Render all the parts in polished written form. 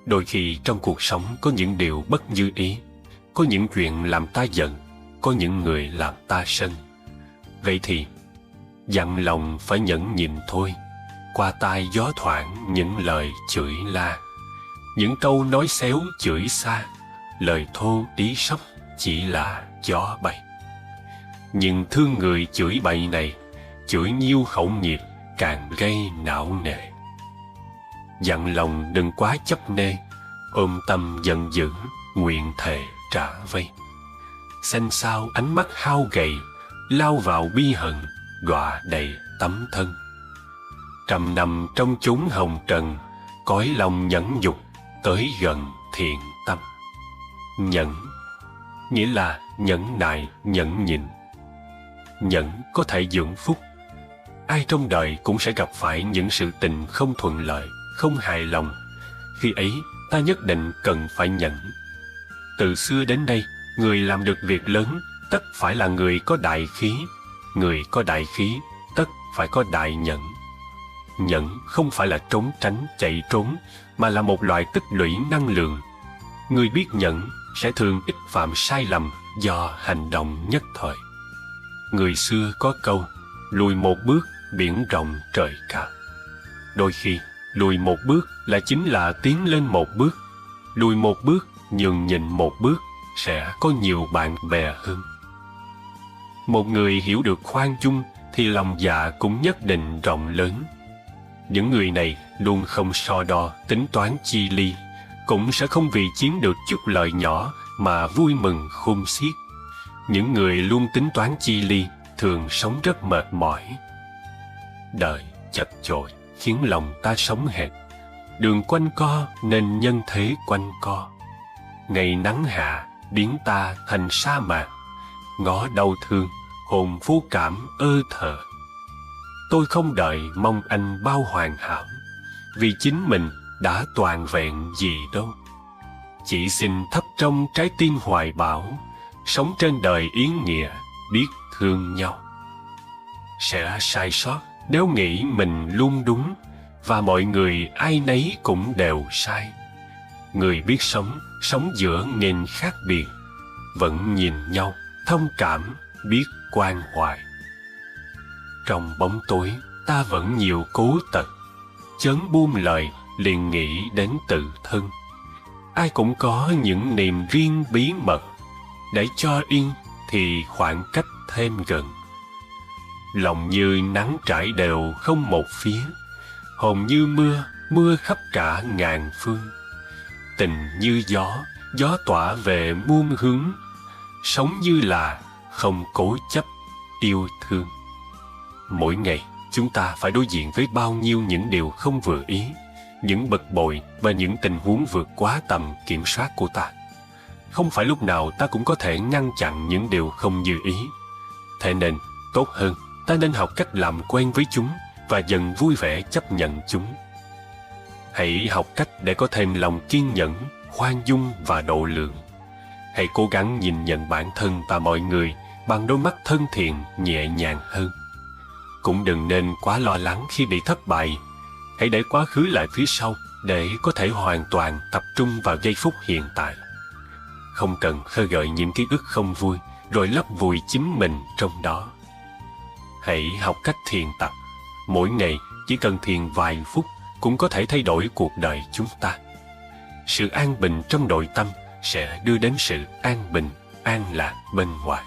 Đôi khi trong cuộc sống có những điều bất như ý, có những chuyện làm ta giận, có những người làm ta sân. Vậy thì dặn lòng phải nhẫn nhịn thôi. Qua tai gió thoảng những lời chửi la, những câu nói xéo chửi xa, lời thô tí sóc chỉ là gió bay. Nhưng thương người chửi bậy này, chửi nhiêu khẩu nghiệp càng gây não nề. Dặn lòng đừng quá chấp nê, ôm tâm giận dữ, nguyện thề trả vây. Xanh xao ánh mắt hao gầy, lao vào bi hận, đọa đầy tấm thân. Trầm nằm trong chốn hồng trần, cõi lòng nhẫn nhục, tới gần thiện tâm. Nhẫn nghĩa là nhẫn nại, nhẫn nhịn. Nhẫn có thể dưỡng phúc. Ai trong đời cũng sẽ gặp phải những sự tình không thuận lợi, không hài lòng. Khi ấy, ta nhất định cần phải nhẫn. Từ xưa đến nay, người làm được việc lớn tất phải là người có đại khí. Người có đại khí tất phải có đại nhẫn. Nhẫn không phải là trốn tránh, chạy trốn, mà là một loại tích lũy năng lượng. Người biết nhẫn sẽ thường ít phạm sai lầm do hành động nhất thời. Người xưa có câu, lùi một bước, biển rộng trời cao. Đôi khi, lùi một bước là chính là tiến lên một bước. Lùi một bước, nhường nhịn một bước, sẽ có nhiều bạn bè hơn. Một người hiểu được khoan dung thì lòng dạ cũng nhất định rộng lớn. Những người này luôn không so đo, tính toán chi ly, cũng sẽ không vì chiếm được chút lợi nhỏ mà vui mừng khôn xiết. Những người luôn tính toán chi ly thường sống rất mệt mỏi. Đời chật chội khiến lòng ta sống hệt. Đường quanh co nên nhân thế quanh co. Ngày nắng hạ biến ta thành sa mạc. Ngõ đau thương, hồn vô cảm ơ thờ. Tôi không đợi mong anh bao hoàn hảo, vì chính mình đã toàn vẹn gì đâu. Chỉ xin thắp trong trái tim hoài bão, sống trên đời ý nghĩa, biết thương nhau. Sẽ sai sót nếu nghĩ mình luôn đúng, và mọi người ai nấy cũng đều sai. Người biết sống, sống giữa nền khác biệt, vẫn nhìn nhau, thông cảm, biết quan hoài. Trong bóng tối, ta vẫn nhiều cố tật, chớn buông lời, liền nghĩ đến tự thân. Ai cũng có những niềm riêng bí mật, để cho yên thì khoảng cách thêm gần. Lòng như nắng trải đều không một phía, hồn như mưa, mưa khắp cả ngàn phương. Tình như gió, gió tỏa về muôn hướng, sống như là không cố chấp, yêu thương. Mỗi ngày, chúng ta phải đối diện với bao nhiêu những điều không vừa ý, những bực bội và những tình huống vượt quá tầm kiểm soát của ta. Không phải lúc nào ta cũng có thể ngăn chặn những điều không như ý. Thế nên, tốt hơn, ta nên học cách làm quen với chúng và dần vui vẻ chấp nhận chúng. Hãy học cách để có thêm lòng kiên nhẫn, khoan dung và độ lượng. Hãy cố gắng nhìn nhận bản thân và mọi người bằng đôi mắt thân thiện, nhẹ nhàng hơn. Cũng đừng nên quá lo lắng khi bị thất bại. Hãy để quá khứ lại phía sau để có thể hoàn toàn tập trung vào giây phút hiện tại. Không cần khơi gợi những ký ức không vui rồi lấp vùi chính mình trong đó. Hãy học cách thiền tập. Mỗi ngày chỉ cần thiền vài phút cũng có thể thay đổi cuộc đời chúng ta. Sự an bình trong nội tâm sẽ đưa đến sự an bình, an lạc bên ngoài.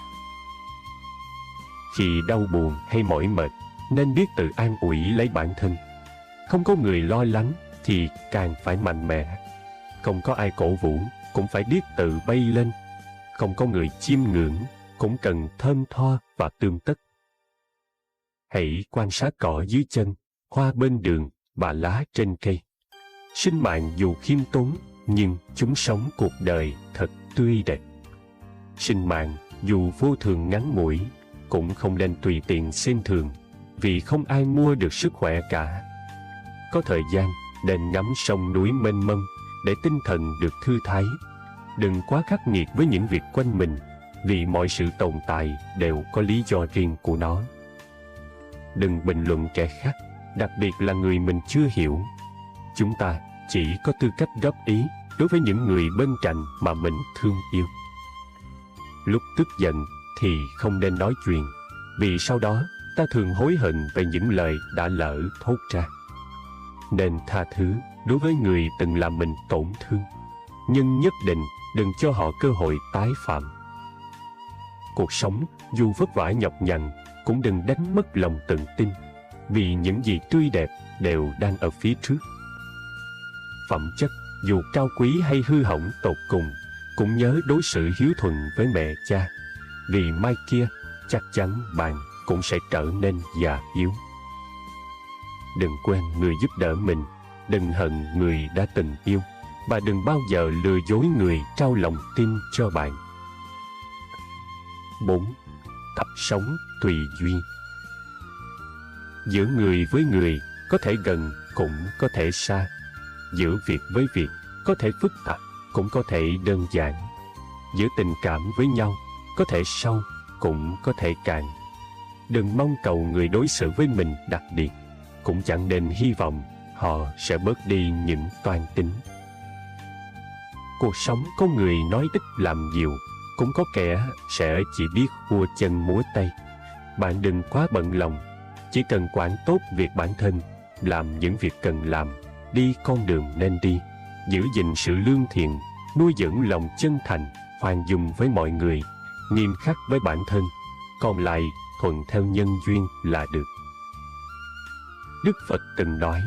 Khi đau buồn hay mỏi mệt, nên biết tự an ủi lấy bản thân. Không có người lo lắng thì càng phải mạnh mẽ. Không có ai cổ vũ cũng phải biết tự bay lên. Không có người chiêm ngưỡng cũng cần thơm tho và tươm tất. Hãy quan sát cỏ dưới chân, hoa bên đường và lá trên cây. Sinh mạng dù khiêm tốn, nhưng chúng sống cuộc đời thật tươi đẹp. Sinh mạng dù vô thường ngắn ngủi, cũng không nên tùy tiện xem thường, vì không ai mua được sức khỏe cả. Có thời gian, nên ngắm sông núi mênh mông, để tinh thần được thư thái. Đừng quá khắc nghiệt với những việc quanh mình, vì mọi sự tồn tại đều có lý do riêng của nó. Đừng bình luận kẻ khác, đặc biệt là người mình chưa hiểu. Chúng ta chỉ có tư cách góp ý đối với những người bên cạnh mà mình thương yêu. Lúc tức giận thì không nên nói chuyện, vì sau đó ta thường hối hận về những lời đã lỡ thốt ra. Nên tha thứ đối với người từng làm mình tổn thương, nhưng nhất định đừng cho họ cơ hội tái phạm. Cuộc sống dù vất vả nhọc nhằn cũng đừng đánh mất lòng tự tin, vì những gì tươi đẹp đều đang ở phía trước. Phẩm chất dù cao quý hay hư hỏng tột cùng, cũng nhớ đối xử hiếu thuận với mẹ cha, vì mai kia chắc chắn bạn cũng sẽ trở nên già yếu. Đừng quên người giúp đỡ mình, đừng hận người đã từng yêu, và đừng bao giờ lừa dối người trao lòng tin cho bạn. 4. Tập sống tùy duyên. Giữa người với người có thể gần cũng có thể xa, giữa việc với việc có thể phức tạp cũng có thể đơn giản, giữa tình cảm với nhau có thể sâu cũng có thể cạn. Đừng mong cầu người đối xử với mình đặc biệt, cũng chẳng nên hy vọng họ sẽ bớt đi những toan tính. Cuộc sống có người nói ít làm nhiều, cũng có kẻ sẽ chỉ biết vua chân múa tay. Bạn đừng quá bận lòng, chỉ cần quản tốt việc bản thân, làm những việc cần làm, đi con đường nên đi, giữ gìn sự lương thiện, nuôi dưỡng lòng chân thành, khoan dung với mọi người, nghiêm khắc với bản thân, còn lại thuận theo nhân duyên là được. Đức Phật từng nói,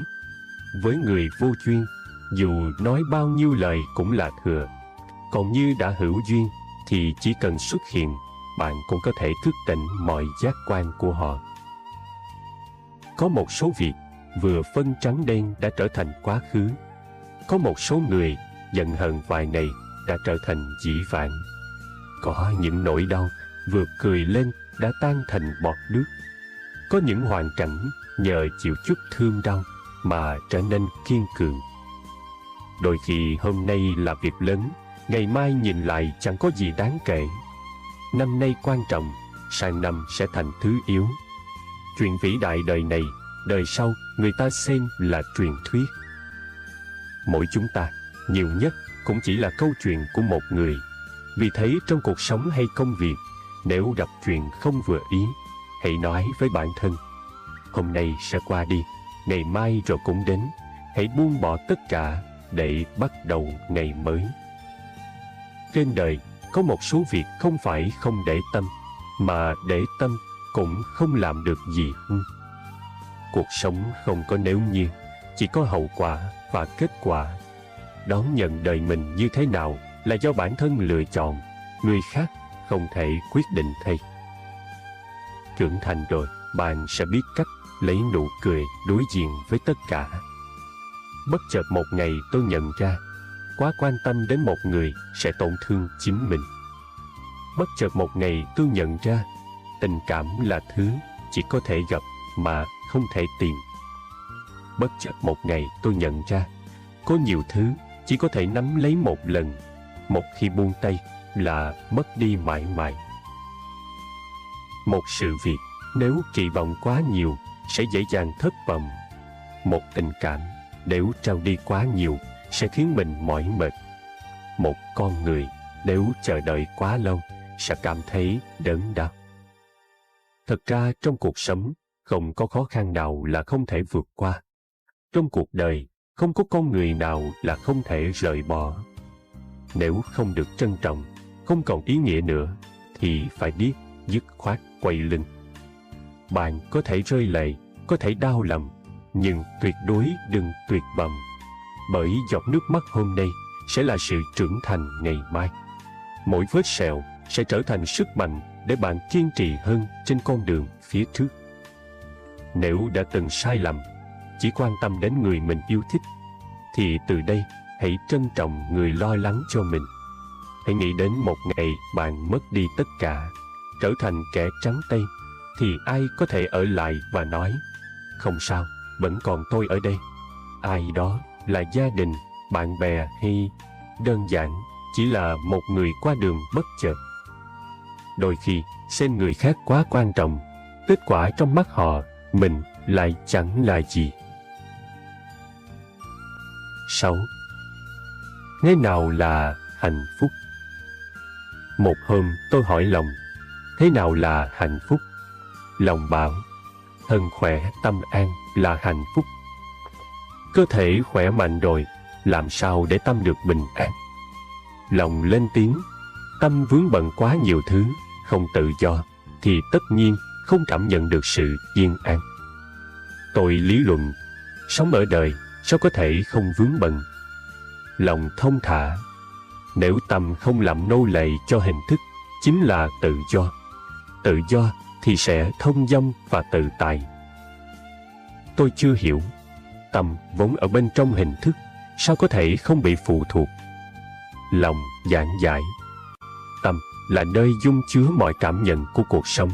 với người vô duyên, dù nói bao nhiêu lời cũng là thừa, còn như đã hữu duyên thì chỉ cần xuất hiện, bạn cũng có thể thức tỉnh mọi giác quan của họ. Có một số việc vừa phân trắng đen đã trở thành quá khứ. Có một số người giận hờn vài ngày đã trở thành dĩ vãng. Có những nỗi đau vừa cười lên đã tan thành bọt nước. Có những hoàn cảnh nhờ chịu chút thương đau mà trở nên kiên cường. Đôi khi hôm nay là việc lớn, ngày mai nhìn lại chẳng có gì đáng kể. Năm nay quan trọng, sang năm sẽ thành thứ yếu. Chuyện vĩ đại đời này, đời sau người ta xem là truyền thuyết. Mỗi chúng ta, nhiều nhất cũng chỉ là câu chuyện của một người. Vì thế trong cuộc sống hay công việc, nếu gặp chuyện không vừa ý, hãy nói với bản thân, hôm nay sẽ qua đi, ngày mai rồi cũng đến. Hãy buông bỏ tất cả để bắt đầu ngày mới. Trên đời có một số việc không phải không để tâm, mà để tâm cũng không làm được gì. Cuộc sống không có nếu như, chỉ có hậu quả và kết quả. Đón nhận đời mình như thế nào là do bản thân lựa chọn, người khác không thể quyết định thay. Trưởng thành rồi, bạn sẽ biết cách lấy nụ cười đối diện với tất cả. Bất chợt một ngày tôi nhận ra, quá quan tâm đến một người sẽ tổn thương chính mình. Bất chợt một ngày tôi nhận ra, tình cảm là thứ chỉ có thể gặp mà không thể tìm. Bất chợt một ngày tôi nhận ra, có nhiều thứ chỉ có thể nắm lấy một lần, một khi buông tay là mất đi mãi mãi. Một sự việc nếu kỳ vọng quá nhiều sẽ dễ dàng thất vọng. Một tình cảm nếu trao đi quá nhiều sẽ khiến mình mỏi mệt. Một con người nếu chờ đợi quá lâu sẽ cảm thấy đớn đau. Thật ra trong cuộc sống không có khó khăn nào là không thể vượt qua. Trong cuộc đời không có con người nào là không thể rời bỏ. Nếu không được trân trọng, không còn ý nghĩa nữa, thì phải biết dứt khoát quay lưng. Bạn có thể rơi lệ, có thể đau lòng, nhưng tuyệt đối đừng tuyệt vọng. Bởi giọt nước mắt hôm nay sẽ là sự trưởng thành ngày mai. Mỗi vết sẹo sẽ trở thành sức mạnh để bạn kiên trì hơn trên con đường phía trước. Nếu đã từng sai lầm, chỉ quan tâm đến người mình yêu thích, thì từ đây hãy trân trọng người lo lắng cho mình. Hãy nghĩ đến một ngày bạn mất đi tất cả, trở thành kẻ trắng tay, thì ai có thể ở lại và nói, không sao, vẫn còn tôi ở đây. Ai đó là gia đình, bạn bè hay đơn giản chỉ là một người qua đường bất chợt. Đôi khi xem người khác quá quan trọng, kết quả trong mắt họ, mình lại chẳng là gì. 6. Thế nào là hạnh phúc? Một hôm tôi hỏi lòng, thế nào là hạnh phúc? Lòng bảo, thân khỏe tâm an là hạnh phúc. Cơ thể khỏe mạnh rồi, làm sao để tâm được bình an? Lòng lên tiếng, tâm vướng bận quá nhiều thứ, không tự do, thì tất nhiên không cảm nhận được sự yên an. Tôi lý luận, sống ở đời sao có thể không vướng bận? Lòng thông thả, nếu tâm không làm nô lệ cho hình thức, chính là tự do. Tự do thì sẽ thông dong và tự tại. Tôi chưa hiểu, tâm vốn ở bên trong hình thức, sao có thể không bị phụ thuộc? Lòng giảng giải, tâm là nơi dung chứa mọi cảm nhận của cuộc sống.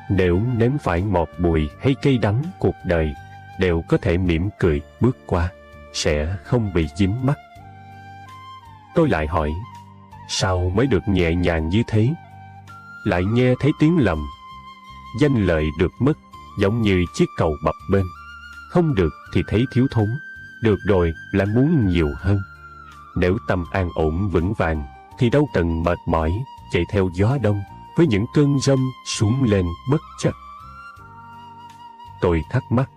Nếu nếm phải ngọt bùi hay cay đắng cuộc đời, đều có thể mỉm cười bước qua, sẽ không bị dính mắc. Tôi lại hỏi, sao mới được nhẹ nhàng như thế? Lại nghe thấy tiếng lầm. Danh lợi được mất, giống như chiếc cầu bập bênh. Không được thì thấy thiếu thốn, được rồi lại muốn nhiều hơn. Nếu tâm an ổn vững vàng, thì đâu cần mệt mỏi, chạy theo gió đông, với những cơn rông xuống lên bất chấp. Tôi thắc mắc,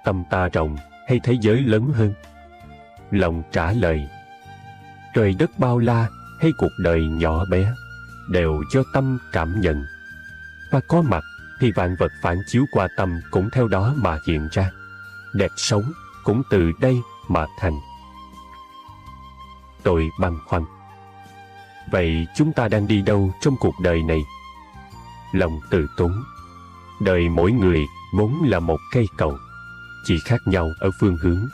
tâm ta rộng hay thế giới lớn hơn? Lòng trả lời, trời đất bao la hay cuộc đời nhỏ bé, đều do tâm cảm nhận. Và có mặt thì vạn vật phản chiếu qua tâm cũng theo đó mà hiện ra. Đẹp xấu cũng từ đây mà thành. Tôi băn khoăn, vậy chúng ta đang đi đâu trong cuộc đời này? Lòng từ tốn, đời mỗi người vốn là một cây cầu, chỉ khác nhau ở phương hướng,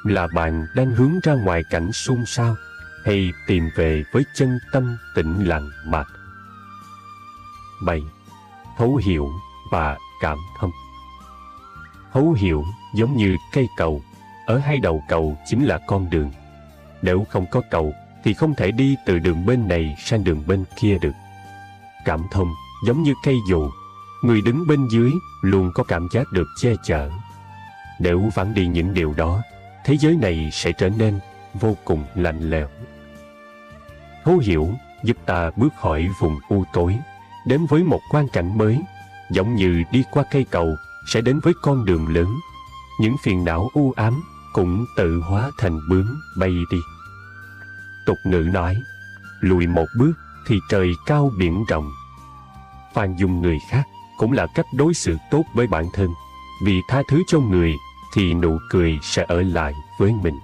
là bạn đang hướng ra ngoài cảnh xôn xao, hay tìm về với chân tâm tĩnh lặng mà. 7. Thấu hiểu và cảm thông. Thấu hiểu giống như cây cầu, ở hai đầu cầu chính là con đường. Nếu không có cầu thì không thể đi từ đường bên này sang đường bên kia được. Cảm thông giống như cây dù, người đứng bên dưới luôn có cảm giác được che chở. Nếu vắng đi những điều đó, thế giới này sẽ trở nên vô cùng lạnh lẽo. Thấu hiểu giúp ta bước khỏi vùng u tối, đến với một quang cảnh mới, giống như đi qua cây cầu sẽ đến với con đường lớn. Những phiền não u ám cũng tự hóa thành bướm bay đi. Tục ngữ nói, lùi một bước thì trời cao biển rộng. Khoan dung người khác cũng là cách đối xử tốt với bản thân, vì tha thứ cho người thì nụ cười sẽ ở lại với mình.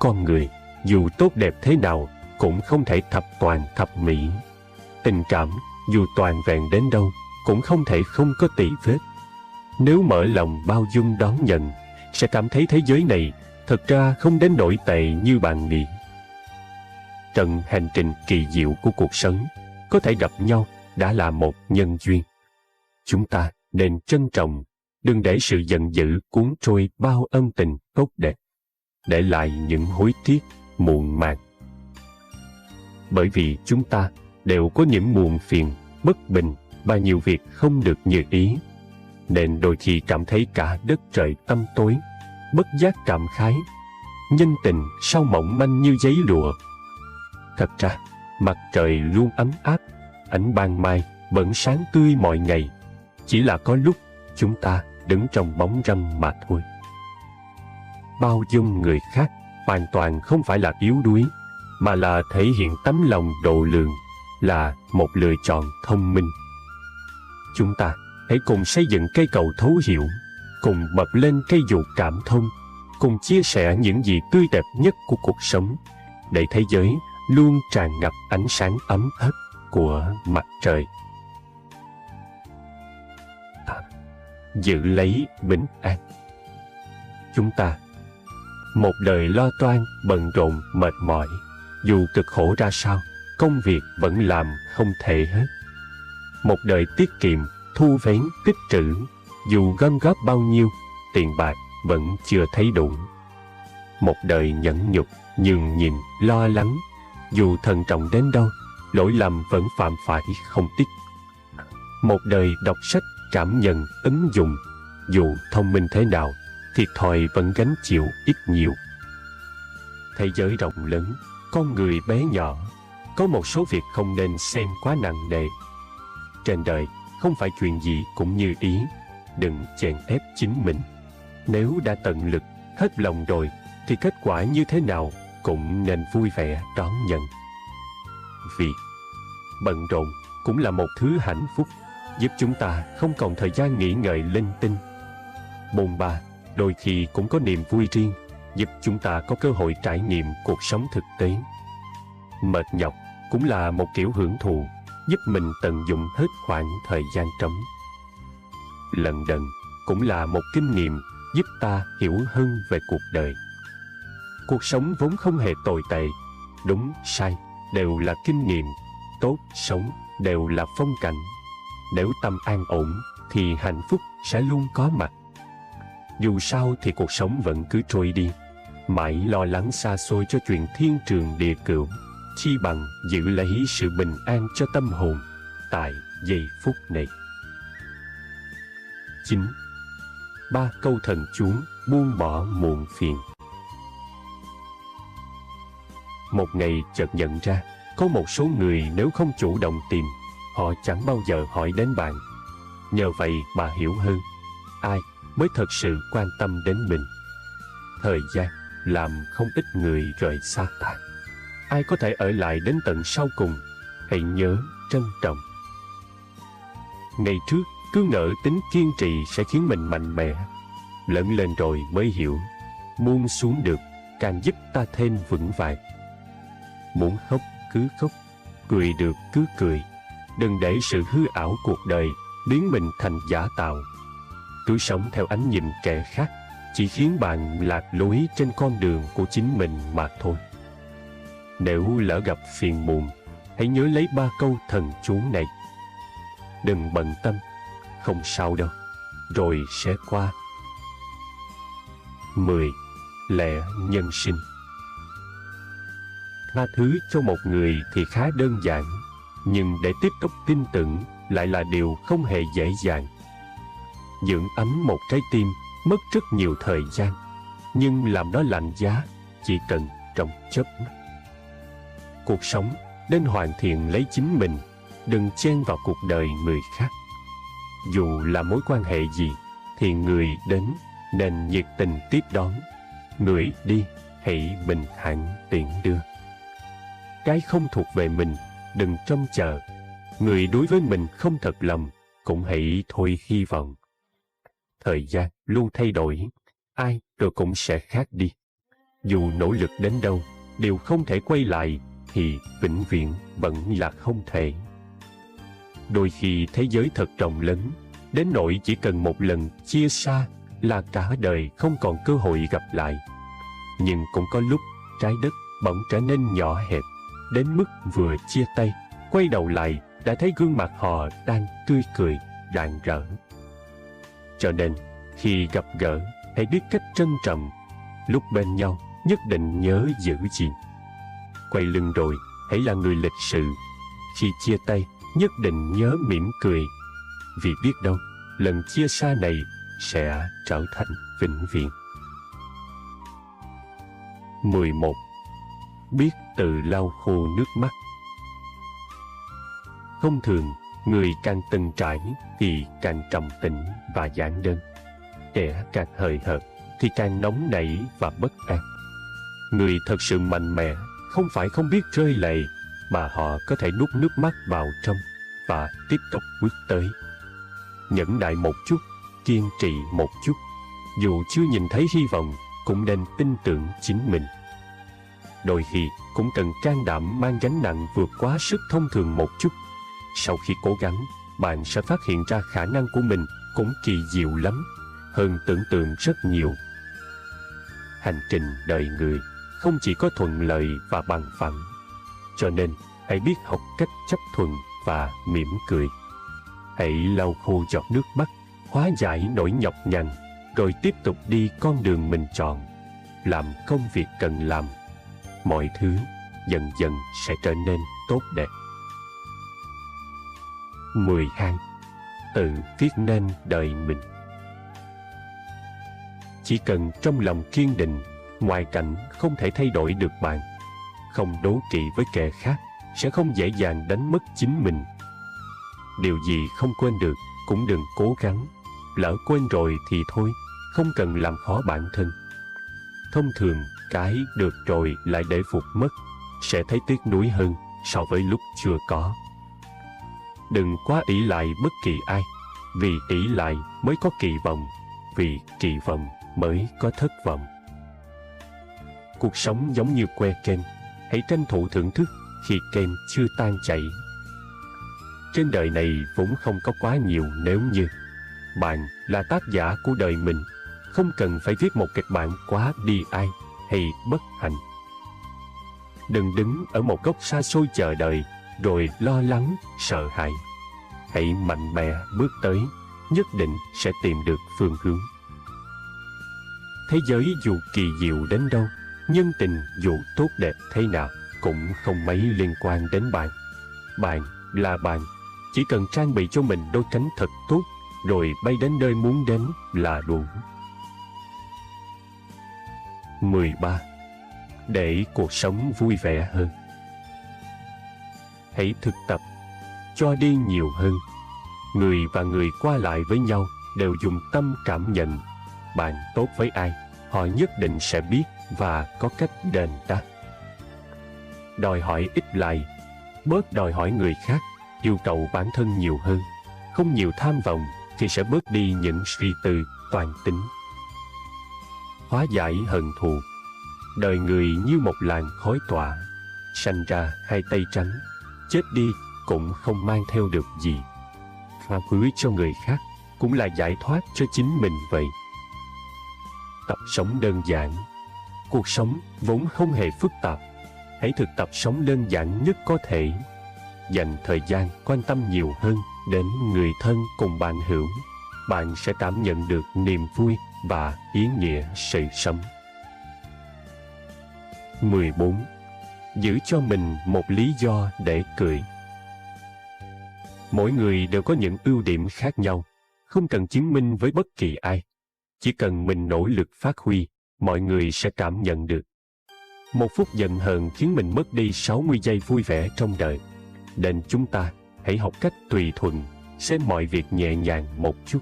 Con người dù tốt đẹp thế nào cũng không thể thập toàn thập mỹ. Tình cảm dù toàn vẹn đến đâu cũng không thể không có tì vết. Nếu mở lòng bao dung đón nhận, sẽ cảm thấy thế giới này thật ra không đến nỗi tệ như bạn nghĩ. Trận hành trình kỳ diệu của cuộc sống, có thể gặp nhau đã là một nhân duyên. Chúng ta nên trân trọng, đừng để sự giận dữ cuốn trôi bao ân tình tốt đẹp, để lại những hối tiếc muộn màng. Bởi vì chúng ta đều có những muộn phiền, bất bình và nhiều việc không được như ý, nên đôi khi cảm thấy cả đất trời tăm tối, bất giác cảm khái, nhân tình sao mỏng manh như giấy lụa. Thật ra, mặt trời luôn ấm áp, ánh ban mai vẫn sáng tươi mọi ngày, chỉ là có lúc chúng ta đứng trong bóng râm mà thôi. Bao dung người khác hoàn toàn không phải là yếu đuối, mà là thể hiện tấm lòng độ lượng, là một lựa chọn thông minh. Chúng ta hãy cùng xây dựng cây cầu thấu hiểu, cùng bật lên cây dù cảm thông, cùng chia sẻ những gì tươi đẹp nhất của cuộc sống, để thế giới luôn tràn ngập ánh sáng ấm áp của mặt trời. Giữ lấy bình an. Chúng ta một đời lo toan, bận rộn, mệt mỏi, dù cực khổ ra sao, công việc vẫn làm không thể hết. Một đời tiết kiệm, thu vén, tích trữ, dù gom góp bao nhiêu, tiền bạc vẫn chưa thấy đủ. Một đời nhẫn nhục, nhường nhịn, lo lắng, dù thận trọng đến đâu, lỗi lầm vẫn phạm phải không tiếc. Một đời đọc sách, cảm nhận, ứng dụng, dù thông minh thế nào, thiệt thòi vẫn gánh chịu ít nhiều, Thế giới rộng lớn, con người bé nhỏ, có một số việc không nên xem quá nặng nề. Trên đời không phải chuyện gì cũng như ý, đừng chèn ép chính mình. Nếu đã tận lực, hết lòng rồi, thì kết quả như thế nào cũng nên vui vẻ đón nhận. Việc bận rộn cũng là một thứ hạnh phúc, giúp chúng ta không còn thời gian nghĩ ngợi linh tinh. Bôn ba đôi khi cũng có niềm vui riêng, giúp chúng ta có cơ hội trải nghiệm cuộc sống thực tế. Mệt nhọc cũng là một kiểu hưởng thụ, giúp mình tận dụng hết khoảng thời gian trống. Lận đận cũng là một kinh nghiệm, giúp ta hiểu hơn về cuộc đời. Cuộc sống vốn không hề tồi tệ, đúng sai đều là kinh nghiệm, tốt xấu đều là phong cảnh. Nếu tâm an ổn thì hạnh phúc sẽ luôn có mặt. Dù sao thì cuộc sống vẫn cứ trôi đi, mãi lo lắng xa xôi cho chuyện thiên trường địa cửu, chi bằng giữ lấy sự bình an cho tâm hồn tại giây phút này. 9. 3 câu thần chú buông bỏ muộn phiền. Một ngày chợt nhận ra, có một số người nếu không chủ động tìm, họ chẳng bao giờ hỏi đến bạn. Nhờ vậy mà hiểu hơn ai mới thật sự quan tâm đến mình. Thời gian làm không ít người rời xa ta. Ai có thể ở lại đến tận sau cùng, hãy nhớ trân trọng. Ngày trước cứ ngỡ tính kiên trì sẽ khiến mình mạnh mẽ, lớn lên rồi mới hiểu, buông xuống được càng giúp ta thêm vững vàng. Muốn khóc cứ khóc, cười được cứ cười, đừng để sự hư ảo cuộc đời biến mình thành giả tạo. Cứ sống theo ánh nhìn kẻ khác chỉ khiến bạn lạc lối trên con đường của chính mình mà thôi. Nếu lỡ gặp phiền muộn, hãy nhớ lấy 3 câu thần chú này. Đừng bận tâm, không sao đâu, rồi sẽ qua. 10. Lẽ nhân sinh. Tha thứ cho một người thì khá đơn giản, nhưng để tiếp tục tin tưởng lại là điều không hề dễ dàng. Dưỡng ấm một trái tim mất rất nhiều thời gian, nhưng làm nó lạnh giá chỉ cần trong chớp mắt. Cuộc sống nên hoàn thiện lấy chính mình, đừng chen vào cuộc đời người khác. Dù là mối quan hệ gì, thì người đến nên nhiệt tình tiếp đón, người đi hãy bình thản tiễn đưa. Cái không thuộc về mình đừng trông chờ, người đối với mình không thật lòng cũng hãy thôi hy vọng. Thời gian luôn thay đổi, ai rồi cũng sẽ khác đi. Dù nỗ lực đến đâu, điều không thể quay lại thì vĩnh viễn vẫn là không thể. Đôi khi thế giới thật rộng lớn, đến nỗi chỉ cần một lần chia xa là cả đời không còn cơ hội gặp lại. Nhưng cũng có lúc trái đất bỗng trở nên nhỏ hẹp, đến mức vừa chia tay, quay đầu lại đã thấy gương mặt họ đang tươi cười, rạng rỡ. Cho nên, khi gặp gỡ, hãy biết cách trân trọng. Lúc bên nhau, nhất định nhớ giữ gìn. Quay lưng rồi, hãy là người lịch sự. Khi chia tay, nhất định nhớ mỉm cười. Vì biết đâu, lần chia xa này sẽ trở thành vĩnh viễn. 11. Biết tự lau khô nước mắt. Thông thường, người càng từng trải thì càng trầm tĩnh và giản đơn. Kẻ càng hời hợt thì càng nóng nảy và bất an. Người thật sự mạnh mẽ không phải không biết rơi lệ, mà họ có thể nuốt nước mắt vào trong và tiếp tục bước tới. Nhẫn nại một chút, kiên trì một chút. Dù chưa nhìn thấy hy vọng, cũng nên tin tưởng chính mình. Đôi khi cũng cần can đảm mang gánh nặng vượt quá sức thông thường một chút. Sau khi cố gắng, bạn sẽ phát hiện ra khả năng của mình cũng kỳ diệu lắm, hơn tưởng tượng rất nhiều. Hành trình đời người không chỉ có thuận lợi và bằng phẳng, cho nên hãy biết học cách chấp thuận và mỉm cười. Hãy lau khô giọt nước mắt, hóa giải nỗi nhọc nhằn, rồi tiếp tục đi con đường mình chọn, làm công việc cần làm. Mọi thứ dần dần sẽ trở nên tốt đẹp. 12. Tự viết nên đời mình. Chỉ cần trong lòng kiên định, Ngoại cảnh không thể thay đổi được bạn. Không đố kỵ với kẻ khác sẽ không dễ dàng đánh mất chính mình. Điều gì không quên được cũng đừng cố gắng. Lỡ quên rồi thì thôi, không cần làm khó bản thân. Thông thường, cái được rồi lại để phục mất sẽ thấy tiếc nuối hơn so với lúc chưa có. Đừng quá ỷ lại bất kỳ ai, vì ỷ lại mới có kỳ vọng, vì kỳ vọng mới có thất vọng. Cuộc sống giống như que kem, hãy tranh thủ thưởng thức khi kem chưa tan chảy. Trên đời này vốn không có quá nhiều nếu như. Bạn là tác giả của đời mình, không cần phải viết một kịch bản quá bi ai hay bất hạnh. Đừng đứng ở một góc xa xôi chờ đợi rồi lo lắng, sợ hãi. Hãy mạnh mẽ bước tới, nhất định sẽ tìm được phương hướng. Thế giới dù kỳ diệu đến đâu, nhân tình dù tốt đẹp thế nào cũng không mấy liên quan đến bạn. Bạn là bạn, chỉ cần trang bị cho mình đôi cánh thật tốt, rồi bay đến nơi muốn đến là đủ. 13. Để cuộc sống vui vẻ hơn. Hãy thực tập, cho đi nhiều hơn. Người và người qua lại với nhau đều dùng tâm cảm nhận. Bạn tốt với ai, họ nhất định sẽ biết và có cách đền đáp. Đòi hỏi ít lại, bớt đòi hỏi người khác, yêu cầu bản thân nhiều hơn. Không nhiều tham vọng thì sẽ bớt đi những suy tư, toan tính. Hóa giải hận thù. Đời người như một làn khói tỏa, sanh ra hai tay trắng, chết đi cũng không mang theo được gì. Tha thứ cho người khác cũng là giải thoát cho chính mình vậy. Tập sống đơn giản. Cuộc sống vốn không hề phức tạp. Hãy thực tập sống đơn giản nhất có thể. Dành thời gian quan tâm nhiều hơn đến người thân cùng bạn hữu. Bạn sẽ cảm nhận được niềm vui và ý nghĩa sự sống. 14. Giữ cho mình một lý do để cười. Mỗi người đều có những ưu điểm khác nhau, không cần chứng minh với bất kỳ ai. Chỉ cần mình nỗ lực phát huy, mọi người sẽ cảm nhận được. Một phút giận hờn khiến mình mất đi 60 giây vui vẻ trong đời. Nên chúng ta hãy học cách tùy thuận, xem mọi việc nhẹ nhàng một chút.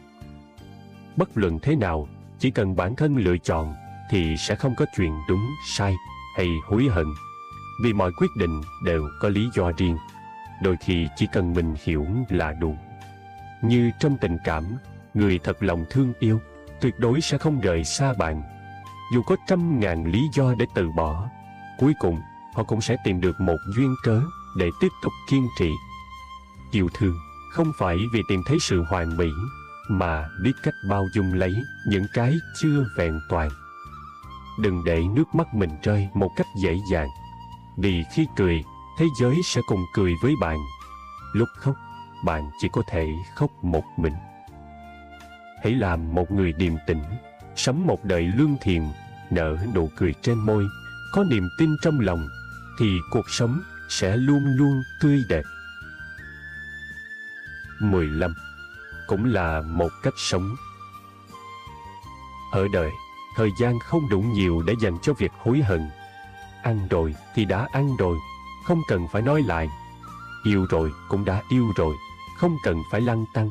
Bất luận thế nào, chỉ cần bản thân lựa chọn thì sẽ không có chuyện đúng, sai hay hối hận. Vì mọi quyết định đều có lý do riêng. Đôi khi chỉ cần mình hiểu là đủ. Như trong tình cảm, người thật lòng thương yêu tuyệt đối sẽ không rời xa bạn. Dù có 100.000 lý do để từ bỏ, cuối cùng họ cũng sẽ tìm được một duyên cớ để tiếp tục kiên trì. Yêu thương không phải vì tìm thấy sự hoàn mỹ, mà biết cách bao dung lấy những cái chưa vẹn toàn. Đừng để nước mắt mình rơi một cách dễ dàng, vì khi cười, thế giới sẽ cùng cười với bạn. Lúc khóc, bạn chỉ có thể khóc một mình. Hãy làm một người điềm tĩnh, sống một đời lương thiện, nở nụ cười trên môi, có niềm tin trong lòng, thì cuộc sống sẽ luôn luôn tươi đẹp. 15. Cũng là một cách sống. Ở đời, thời gian không đủ nhiều để dành cho việc hối hận. Ăn rồi thì đã ăn rồi, không cần phải nói lại. Yêu rồi cũng đã yêu rồi, không cần phải lăn tăn.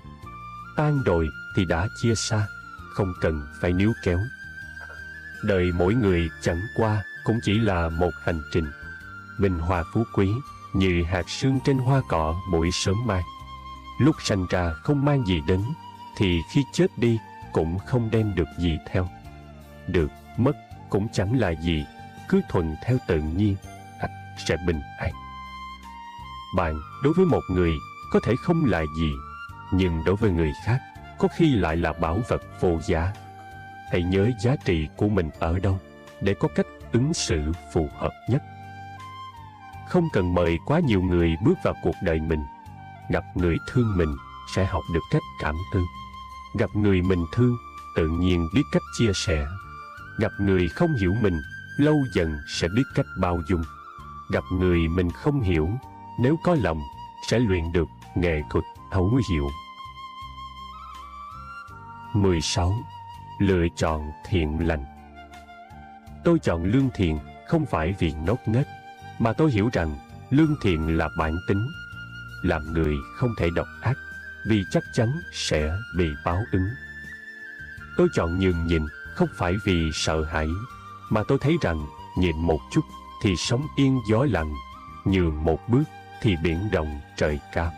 Tan rồi thì đã chia xa, không cần phải níu kéo. Đời mỗi người chẳng qua cũng chỉ là một hành trình. Vinh hoa phú quý như hạt sương trên hoa cỏ buổi sớm mai. Lúc sanh ra không mang gì đến, thì khi chết đi cũng không đem được gì theo. Được, mất cũng chẳng là gì, cứ thuận theo tự nhiên, sẽ bình an. Bạn đối với một người có thể không là gì, nhưng đối với người khác có khi lại là bảo vật vô giá. Hãy nhớ giá trị của mình ở đâu để có cách ứng xử phù hợp nhất. Không cần mời quá nhiều người bước vào cuộc đời mình. Gặp người thương mình sẽ học được cách cảm ơn. Gặp người mình thương, tự nhiên biết cách chia sẻ. Gặp người không hiểu mình, lâu dần sẽ biết cách bao dung. Gặp người mình không hiểu, nếu có lòng, sẽ luyện được nghệ thuật thấu hiểu. 16. Lựa chọn thiện lành. Tôi chọn lương thiện không phải vì ngốc nghếch, mà tôi hiểu rằng lương thiện là bản tính. Làm người không thể độc ác, vì chắc chắn sẽ bị báo ứng. Tôi chọn nhường nhịn không phải vì sợ hãi, mà tôi thấy rằng nhịn một chút thì sóng yên gió lặng, nhường một bước thì biển rộng trời cao.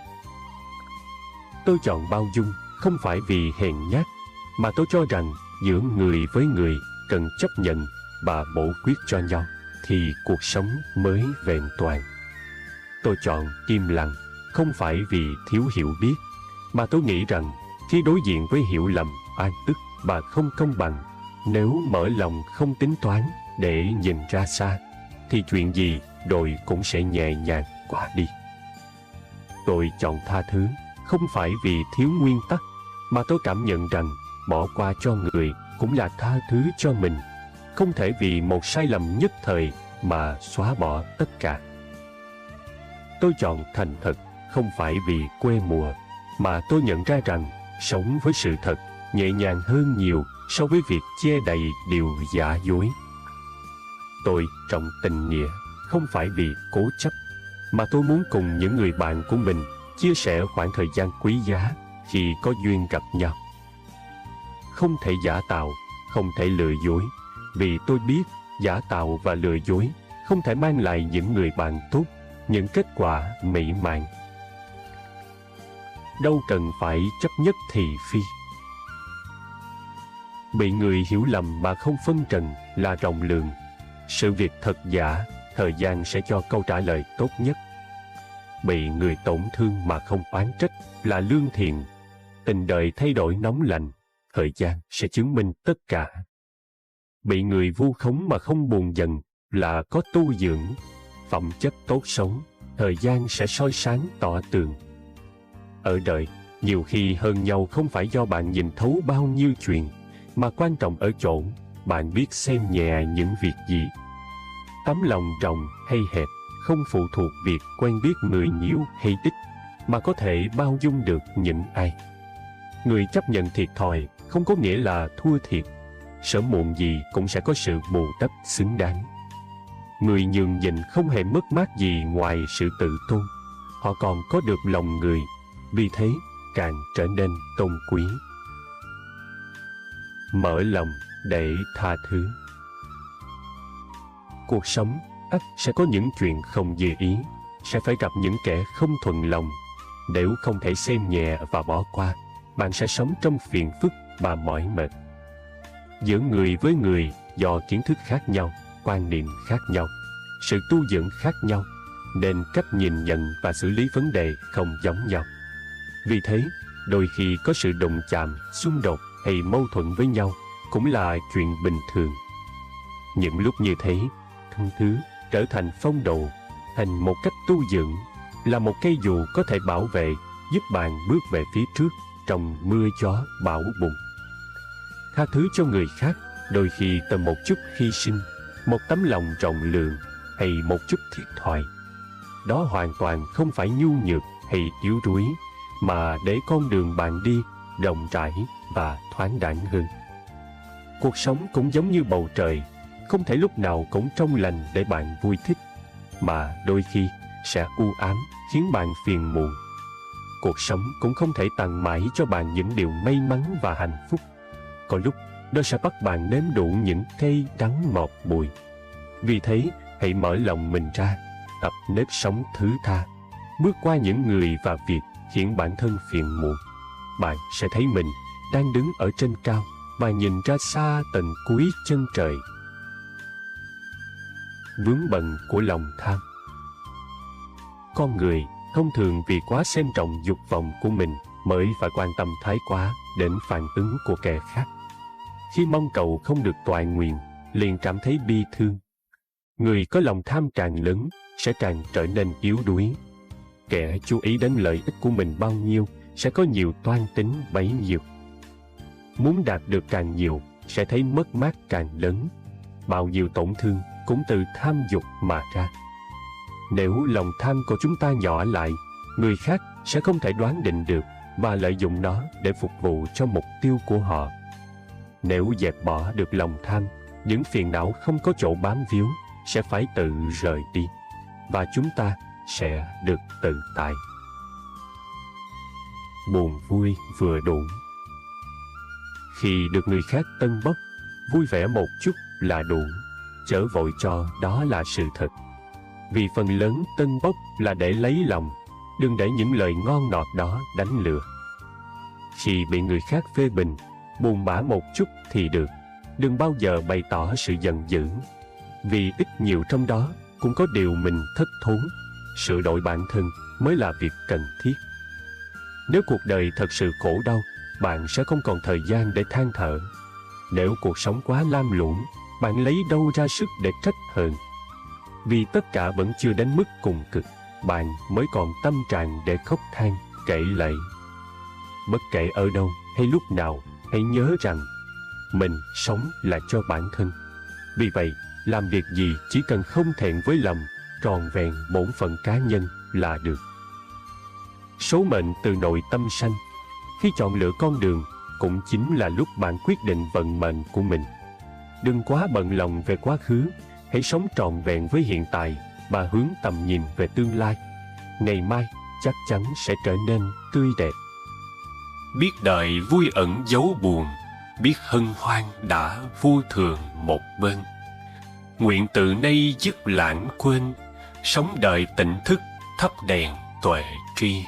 Tôi chọn bao dung không phải vì hèn nhát, mà tôi cho rằng giữa người với người cần chấp nhận và bổ quyết cho nhau thì cuộc sống mới vẹn toàn. Tôi chọn im lặng không phải vì thiếu hiểu biết, mà tôi nghĩ rằng khi đối diện với hiểu lầm, oan ức và không công bằng, nếu mở lòng không tính toán để nhìn ra xa, thì chuyện gì rồi cũng sẽ nhẹ nhàng qua đi. Tôi chọn tha thứ không phải vì thiếu nguyên tắc, mà tôi cảm nhận rằng bỏ qua cho người cũng là tha thứ cho mình. Không thể vì một sai lầm nhất thời mà xóa bỏ tất cả. Tôi chọn thành thật không phải vì quê mùa, mà tôi nhận ra rằng sống với sự thật nhẹ nhàng hơn nhiều so với việc che đậy điều giả dối. Tôi trọng tình nghĩa không phải vì cố chấp, mà tôi muốn cùng những người bạn của mình chia sẻ khoảng thời gian quý giá khi có duyên gặp nhau. Không thể giả tạo, không thể lừa dối, vì tôi biết giả tạo và lừa dối không thể mang lại những người bạn tốt, những kết quả mỹ mãn. Đâu cần phải chấp nhất thị phi. Bị người hiểu lầm mà không phân trần là rộng lượng. Sự việc thật giả, thời gian sẽ cho câu trả lời tốt nhất. Bị người tổn thương mà không oán trách là lương thiện. Tình đời thay đổi nóng lạnh, thời gian sẽ chứng minh tất cả. Bị người vu khống mà không buồn giận là có tu dưỡng. Phẩm chất tốt sống, thời gian sẽ soi sáng tỏ tường. Ở đời, nhiều khi hơn nhau không phải do bạn nhìn thấu bao nhiêu chuyện, mà quan trọng ở chỗ bạn biết xem nhẹ những việc gì. Tấm lòng rộng hay hẹp không phụ thuộc việc quen biết người nhiều hay ít, mà có thể bao dung được những ai. Người chấp nhận thiệt thòi không có nghĩa là thua thiệt. Sớm muộn gì cũng sẽ có sự bù đắp xứng đáng. Người nhường nhịn không hề mất mát gì ngoài sự tự tôn. Họ còn có được lòng người, vì thế càng trở nên tôn quý. Mở lòng để tha thứ. Cuộc sống ắt sẽ có những chuyện không như ý, sẽ phải gặp những kẻ không thuận lòng. Nếu không thể xem nhẹ và bỏ qua, bạn sẽ sống trong phiền phức và mỏi mệt. Giữa người với người, do kiến thức khác nhau, quan niệm khác nhau, sự tu dưỡng khác nhau, nên cách nhìn nhận và xử lý vấn đề không giống nhau. Vì thế, đôi khi có sự đụng chạm, xung đột hay mâu thuẫn với nhau cũng là chuyện bình thường. Những lúc như thế, thân thứ trở thành phong độ, thành một cách tu dưỡng, là một cây dù có thể bảo vệ, giúp bạn bước về phía trước trong mưa gió bão bùng. Tha thứ cho người khác đôi khi từ một chút hy sinh, một tấm lòng rộng lượng hay một chút thiệt thòi. Đó hoàn toàn không phải nhu nhược hay yếu đuối, mà để con đường bạn đi rộng rãi và thoáng đãng hơn. Cuộc sống cũng giống như bầu trời, không thể lúc nào cũng trong lành để bạn vui thích, mà đôi khi sẽ u ám khiến bạn phiền muộn. Cuộc sống cũng không thể tặng mãi cho bạn những điều may mắn và hạnh phúc. Có lúc nó sẽ bắt bạn nếm đủ những cay đắng ngọt bùi. Vì thế, hãy mở lòng mình ra, tập nếp sống thứ tha, bước qua những người và việc khiến bản thân phiền muộn. Bạn sẽ thấy mình đang đứng ở trên cao và nhìn ra xa tận cuối chân trời. Vướng bận của lòng tham. Con người thông thường vì quá xem trọng dục vọng của mình mới phải quan tâm thái quá đến phản ứng của kẻ khác. Khi mong cầu không được toại nguyện, liền cảm thấy bi thương. Người có lòng tham càng lớn sẽ càng trở nên yếu đuối. Kẻ chú ý đến lợi ích của mình bao nhiêu sẽ có nhiều toan tính bấy nhiêu. Muốn đạt được càng nhiều sẽ thấy mất mát càng lớn. Bao nhiêu tổn thương cũng từ tham dục mà ra. Nếu lòng tham của chúng ta nhỏ lại, người khác sẽ không thể đoán định được và lợi dụng nó để phục vụ cho mục tiêu của họ. Nếu dẹp bỏ được lòng tham, những phiền não không có chỗ bám víu sẽ phải tự rời đi, và chúng ta sẽ được tự tại. Buồn vui vừa đủ. Khi được người khác tâng bốc, vui vẻ một chút là đủ, chớ vội cho đó là sự thật. Vì phần lớn tâng bốc là để lấy lòng, đừng để những lời ngon ngọt đó đánh lừa. Khi bị người khác phê bình, buồn bã một chút thì được, đừng bao giờ bày tỏ sự giận dữ, vì ít nhiều trong đó cũng có điều mình thất thốn. Sửa đổi bản thân mới là việc cần thiết. Nếu cuộc đời thật sự khổ đau, bạn sẽ không còn thời gian để than thở. Nếu cuộc sống quá lam lũm, bạn lấy đâu ra sức để trách hờn? Vì tất cả vẫn chưa đến mức cùng cực, bạn mới còn tâm trạng để khóc than, kể lể. Bất kể ở đâu hay lúc nào, hãy nhớ rằng mình sống là cho bản thân. Vì vậy, làm việc gì chỉ cần không thẹn với lòng, tròn vẹn bổn phận cá nhân là được. Số mệnh từ nội tâm sanh. Khi chọn lựa con đường, cũng chính là lúc bạn quyết định vận mệnh của mình. Đừng quá bận lòng về quá khứ, hãy sống trọn vẹn với hiện tại và hướng tầm nhìn về tương lai. Ngày mai chắc chắn sẽ trở nên tươi đẹp. Biết đời vui ẩn giấu buồn, biết hân hoan đã vô thường một bên. Nguyện từ nay dứt lãng quên, sống đời tỉnh thức thắp đèn tuệ tri.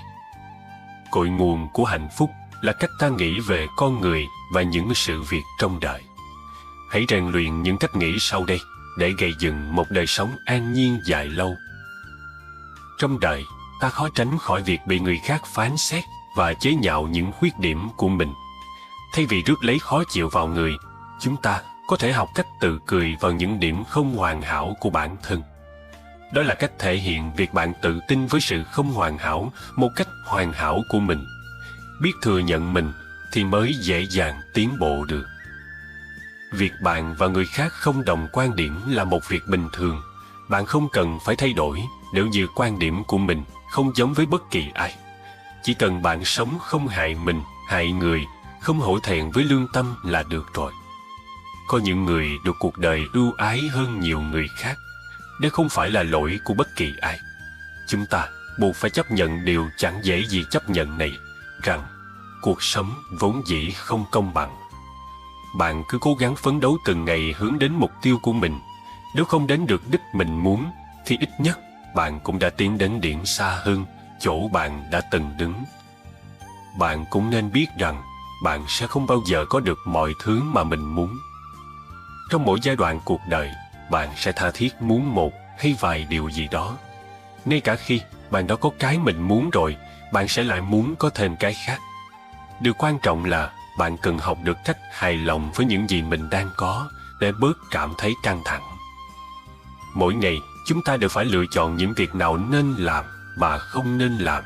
Cội nguồn của hạnh phúc là cách ta nghĩ về con người và những sự việc trong đời. Hãy rèn luyện những cách nghĩ sau đây để gây dựng một đời sống an nhiên dài lâu. Trong đời, ta khó tránh khỏi việc bị người khác phán xét và chế nhạo những khuyết điểm của mình. Thay vì rước lấy khó chịu vào người, chúng ta có thể học cách tự cười vào những điểm không hoàn hảo của bản thân. Đó là cách thể hiện việc bạn tự tin với sự không hoàn hảo một cách hoàn hảo của mình. Biết thừa nhận mình thì mới dễ dàng tiến bộ được. Việc bạn và người khác không đồng quan điểm là một việc bình thường. Bạn không cần phải thay đổi nếu như quan điểm của mình không giống với bất kỳ ai. Chỉ cần bạn sống không hại mình, hại người, không hổ thẹn với lương tâm là được rồi. Có những người được cuộc đời ưu ái hơn nhiều người khác. Đây không phải là lỗi của bất kỳ ai. Chúng ta buộc phải chấp nhận điều chẳng dễ gì chấp nhận này, rằng cuộc sống vốn dĩ không công bằng. Bạn cứ cố gắng phấn đấu từng ngày hướng đến mục tiêu của mình. Nếu không đến được đích mình muốn, thì ít nhất bạn cũng đã tiến đến điểm xa hơn chỗ bạn đã từng đứng. Bạn cũng nên biết rằng bạn sẽ không bao giờ có được mọi thứ mà mình muốn. Trong mỗi giai đoạn cuộc đời, bạn sẽ tha thiết muốn một hay vài điều gì đó. Ngay cả khi bạn đã có cái mình muốn rồi, bạn sẽ lại muốn có thêm cái khác. Điều quan trọng là bạn cần học được cách hài lòng với những gì mình đang có để bớt cảm thấy căng thẳng. Mỗi ngày, chúng ta đều phải lựa chọn những việc nào nên làm và không nên làm.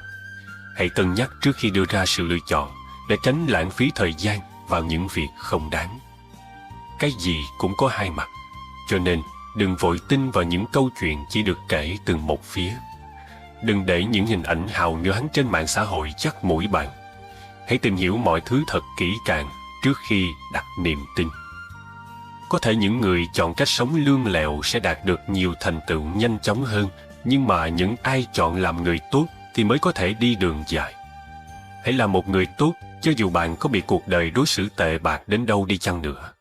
Hãy cân nhắc trước khi đưa ra sự lựa chọn để tránh lãng phí thời gian vào những việc không đáng. Cái gì cũng có hai mặt, cho nên đừng vội tin vào những câu chuyện chỉ được kể từ một phía. Đừng để những hình ảnh hào nhoáng trên mạng xã hội dắt mũi bạn. Hãy tìm hiểu mọi thứ thật kỹ càng trước khi đặt niềm tin. Có thể những người chọn cách sống lương lẹo sẽ đạt được nhiều thành tựu nhanh chóng hơn, nhưng mà những ai chọn làm người tốt thì mới có thể đi đường dài. Hãy là một người tốt cho dù bạn có bị cuộc đời đối xử tệ bạc đến đâu đi chăng nữa.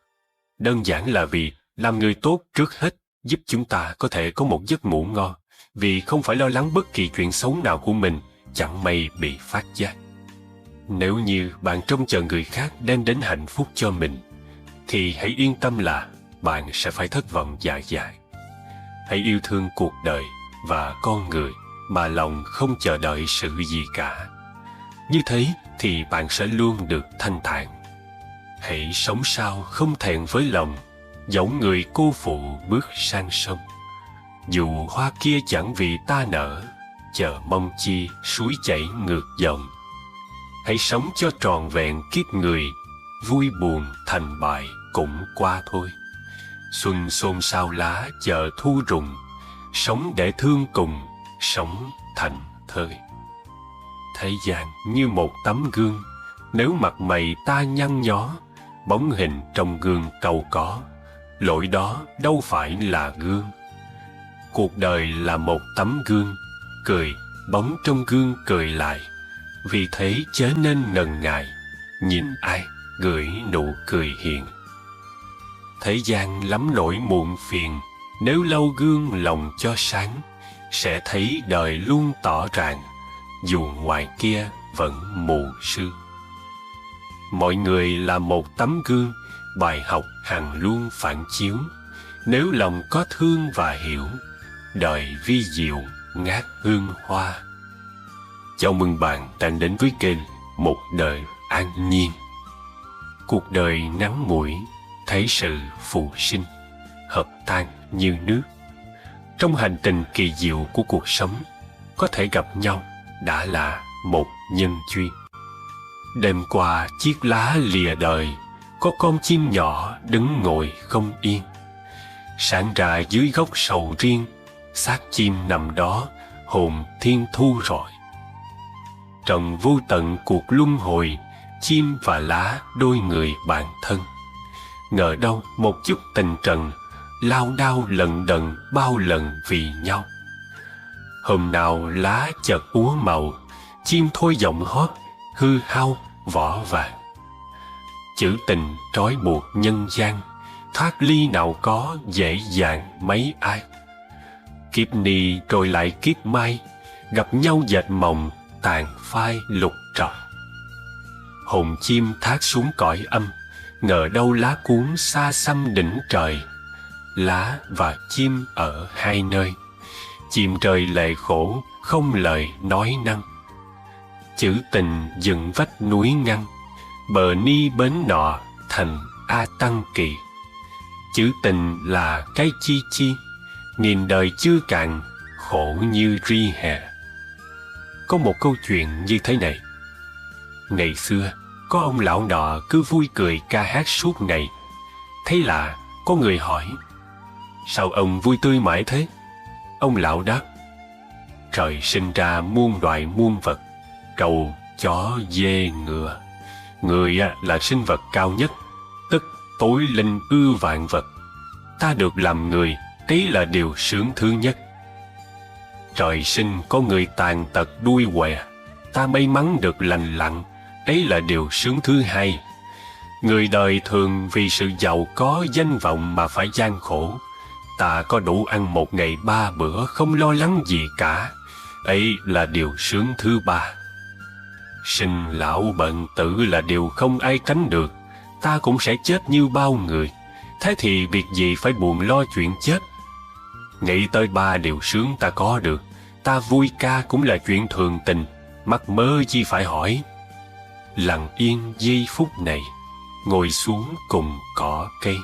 Đơn giản là vì làm người tốt trước hết giúp chúng ta có thể có một giấc ngủ ngon, vì không phải lo lắng bất kỳ chuyện xấu nào của mình chẳng may bị phát giác. Nếu như bạn trông chờ người khác đem đến hạnh phúc cho mình, thì hãy yên tâm là bạn sẽ phải thất vọng dài dài. Hãy yêu thương cuộc đời và con người mà lòng không chờ đợi sự gì cả. Như thế thì bạn sẽ luôn được thanh thản. Hãy sống sao không thẹn với lòng, giống người cô phụ bước sang sông. Dù hoa kia chẳng vì ta nở, chờ mong chi suối chảy ngược dòng. Hãy sống cho tròn vẹn kiếp người, vui buồn thành bại cũng qua thôi. Xuân xôn xao lá chờ thu rụng, sống để thương cùng, sống thành thơi. Thế gian như một tấm gương, nếu mặt mày ta nhăn nhó, bóng hình trong gương cau có. lỗi đó đâu phải là gương. Cuộc đời là một tấm gương, cười, bóng trong gương cười lại, vì thế chớ nên ngần ngại, nhìn ai gửi nụ cười hiền. Thế gian lắm nỗi muộn phiền, nếu lau gương lòng cho sáng, sẽ thấy đời luôn tỏ ràng, dù ngoài kia vẫn mù sương. Mọi người là một tấm gương, bài học hằng luôn phản chiếu. Nếu lòng có thương và hiểu, đời vi diệu ngát hương hoa. Chào mừng bạn đang đến với kênh Một Đời An Nhiên. Cuộc đời ngắn ngủi, thấy sự phù sinh, hợp tan như nước. Trong hành trình kỳ diệu của cuộc sống, có thể gặp nhau đã là một nhân duyên. Đêm qua chiếc lá lìa đời, có con chim nhỏ đứng ngồi không yên. Sáng ra dưới gốc sầu riêng, xác chim nằm đó, hồn thiên thu rồi. Trần vô tận cuộc luân hồi, chim và lá đôi người bạn thân. Ngờ đâu một chút tình trần, lao đao lận đận bao lần vì nhau. Hôm nào lá chợt úa màu, chim thôi giọng hót, hư hao vỏ vàng. Chữ tình trói buộc nhân gian, thoát ly nào có dễ dàng mấy ai. Kiếp ni rồi lại kiếp mai, gặp nhau dệt mộng, tàn phai lục trọc. Hồn chim thác xuống cõi âm, ngờ đâu lá cuốn xa xăm đỉnh trời. Lá và chim ở hai nơi, chim trời lệ khổ, không lời nói năng. Chữ tình dựng vách núi ngăn, bờ ni bến nọ thành A Tăng Kỳ. Chữ tình là cái chi chi, nghìn đời chưa cạn, khổ như ri hè. Có một câu chuyện như thế này. Ngày xưa, có ông lão nọ cứ vui cười ca hát suốt ngày. Thế là có người hỏi: sao ông vui tươi mãi thế? Ông lão đáp: trời sinh ra muôn loài muôn vật, trâu, chó, dê, ngựa. Người là sinh vật cao nhất, tức tối linh ưa vạn vật. Ta được làm người, đấy là điều sướng thứ nhất. Trời sinh có người tàn tật đuôi què, ta may mắn được lành lặn, đấy là điều sướng thứ hai. Người đời thường vì sự giàu có danh vọng mà phải gian khổ, ta có đủ ăn một ngày 3 bữa không lo lắng gì cả, ấy là điều sướng thứ ba. Sinh lão bệnh tử là điều không ai tránh được, ta cũng sẽ chết như bao người, thế thì việc gì phải buồn lo chuyện chết. Nghĩ tới 3 điều sướng ta có được, ta vui ca cũng là chuyện thường tình, mắc mớ chi phải hỏi. Lặng yên giây phút này, ngồi xuống cùng cỏ cây,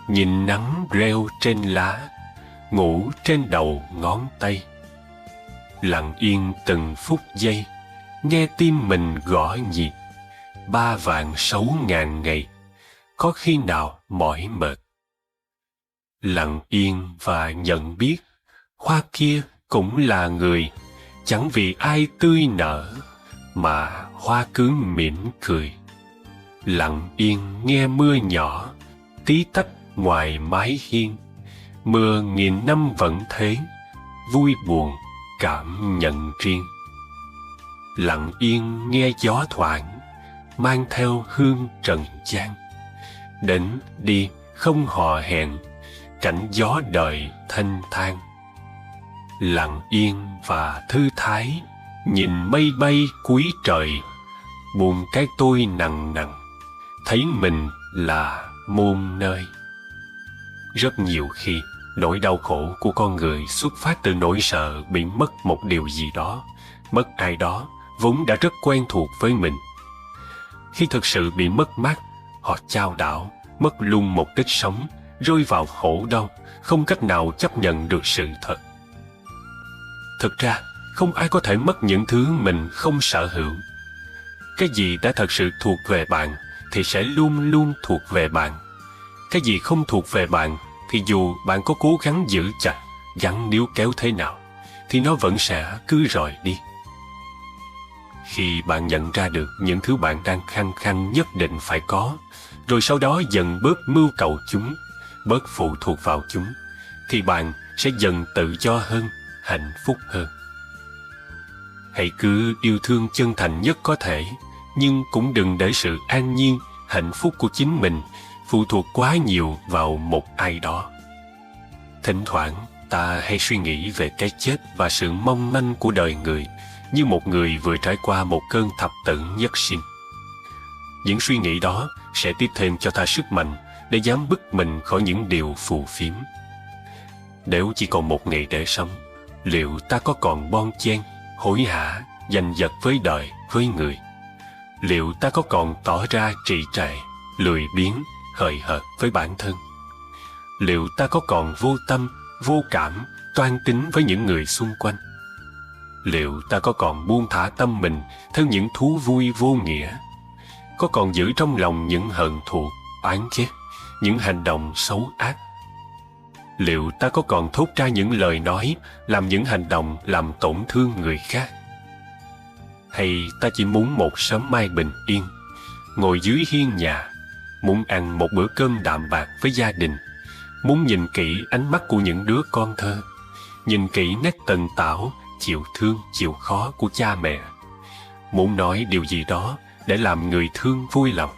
nhìn nắng reo trên lá, ngủ trên đầu ngón tay. Lặng yên từng phút giây, nghe tim mình gõ nhịp. 3.600.000 ngày, có khi nào mỏi mệt. Lặng yên và nhận biết, hoa kia cũng là người, chẳng vì ai tươi nở, mà hoa cứ mỉm cười. Lặng yên nghe mưa nhỏ, tí tách ngoài mái hiên. Mưa nghìn năm vẫn thế, vui buồn cảm nhận riêng. Lặng yên nghe gió thoảng, mang theo hương trần gian. Đến đi không hò hẹn, cảnh gió đời thanh thang. Lặng yên và thư thái, nhìn mây bay cuối trời, buồn cái tôi nặng nặng, thấy mình là muôn nơi. Rất nhiều khi, nỗi đau khổ của con người xuất phát từ nỗi sợ bị mất một điều gì đó, mất ai đó vốn đã rất quen thuộc với mình. Khi thực sự bị mất mát, họ chao đảo, mất luôn mục đích sống, rơi vào khổ đau, không cách nào chấp nhận được sự thật. Thực ra, không ai có thể mất những thứ mình không sở hữu. Cái gì đã thật sự thuộc về bạn thì sẽ luôn luôn thuộc về bạn. Cái gì không thuộc về bạn thì dù bạn có cố gắng giữ chặt, gắn níu kéo thế nào, thì nó vẫn sẽ cứ rời đi. Khi bạn nhận ra được những thứ bạn đang khăng khăng nhất định phải có, rồi sau đó dần bớt mưu cầu chúng, bớt phụ thuộc vào chúng, thì bạn sẽ dần tự do hơn, hạnh phúc hơn. Hãy cứ yêu thương chân thành nhất có thể, nhưng cũng đừng để sự an nhiên, hạnh phúc của chính mình phụ thuộc quá nhiều vào một ai đó. Thỉnh thoảng, ta hay suy nghĩ về cái chết và sự mong manh của đời người như một người vừa trải qua một cơn thập tử nhất sinh. Những suy nghĩ đó sẽ tiếp thêm cho ta sức mạnh để dám bứt mình khỏi những điều phù phiếm. Nếu chỉ còn một ngày để sống, liệu ta có còn bon chen, hối hả, giành giật với đời, với người? Liệu ta có còn tỏ ra trì trệ, lười biếng, hời hợt với bản thân? Liệu ta có còn vô tâm, vô cảm, toan tính với những người xung quanh? Liệu ta có còn buông thả tâm mình theo những thú vui vô nghĩa? Có còn giữ trong lòng những hận thù, oán ghét, những hành động xấu ác? Liệu ta có còn thốt ra những lời nói, làm những hành động làm tổn thương người khác? Hay ta chỉ muốn một sớm mai bình yên, ngồi dưới hiên nhà, muốn ăn một bữa cơm đạm bạc với gia đình, muốn nhìn kỹ ánh mắt của những đứa con thơ, nhìn kỹ nét tần tảo, chịu thương, chịu khó của cha mẹ, muốn nói điều gì đó để làm người thương vui lòng?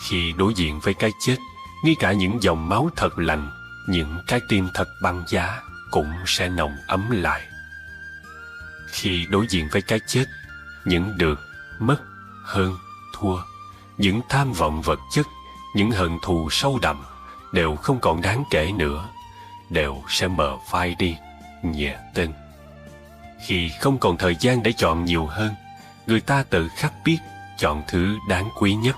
Khi đối diện với cái chết, ngay cả những dòng máu thật lạnh, những trái tim thật băng giá cũng sẽ nồng ấm lại. Khi đối diện với cái chết, những được, mất, hơn, thua, những tham vọng vật chất, những hận thù sâu đậm đều không còn đáng kể nữa, đều sẽ mờ phai đi, nhẹ tên. Khi không còn thời gian để chọn nhiều hơn, người ta tự khắc biết chọn thứ đáng quý nhất.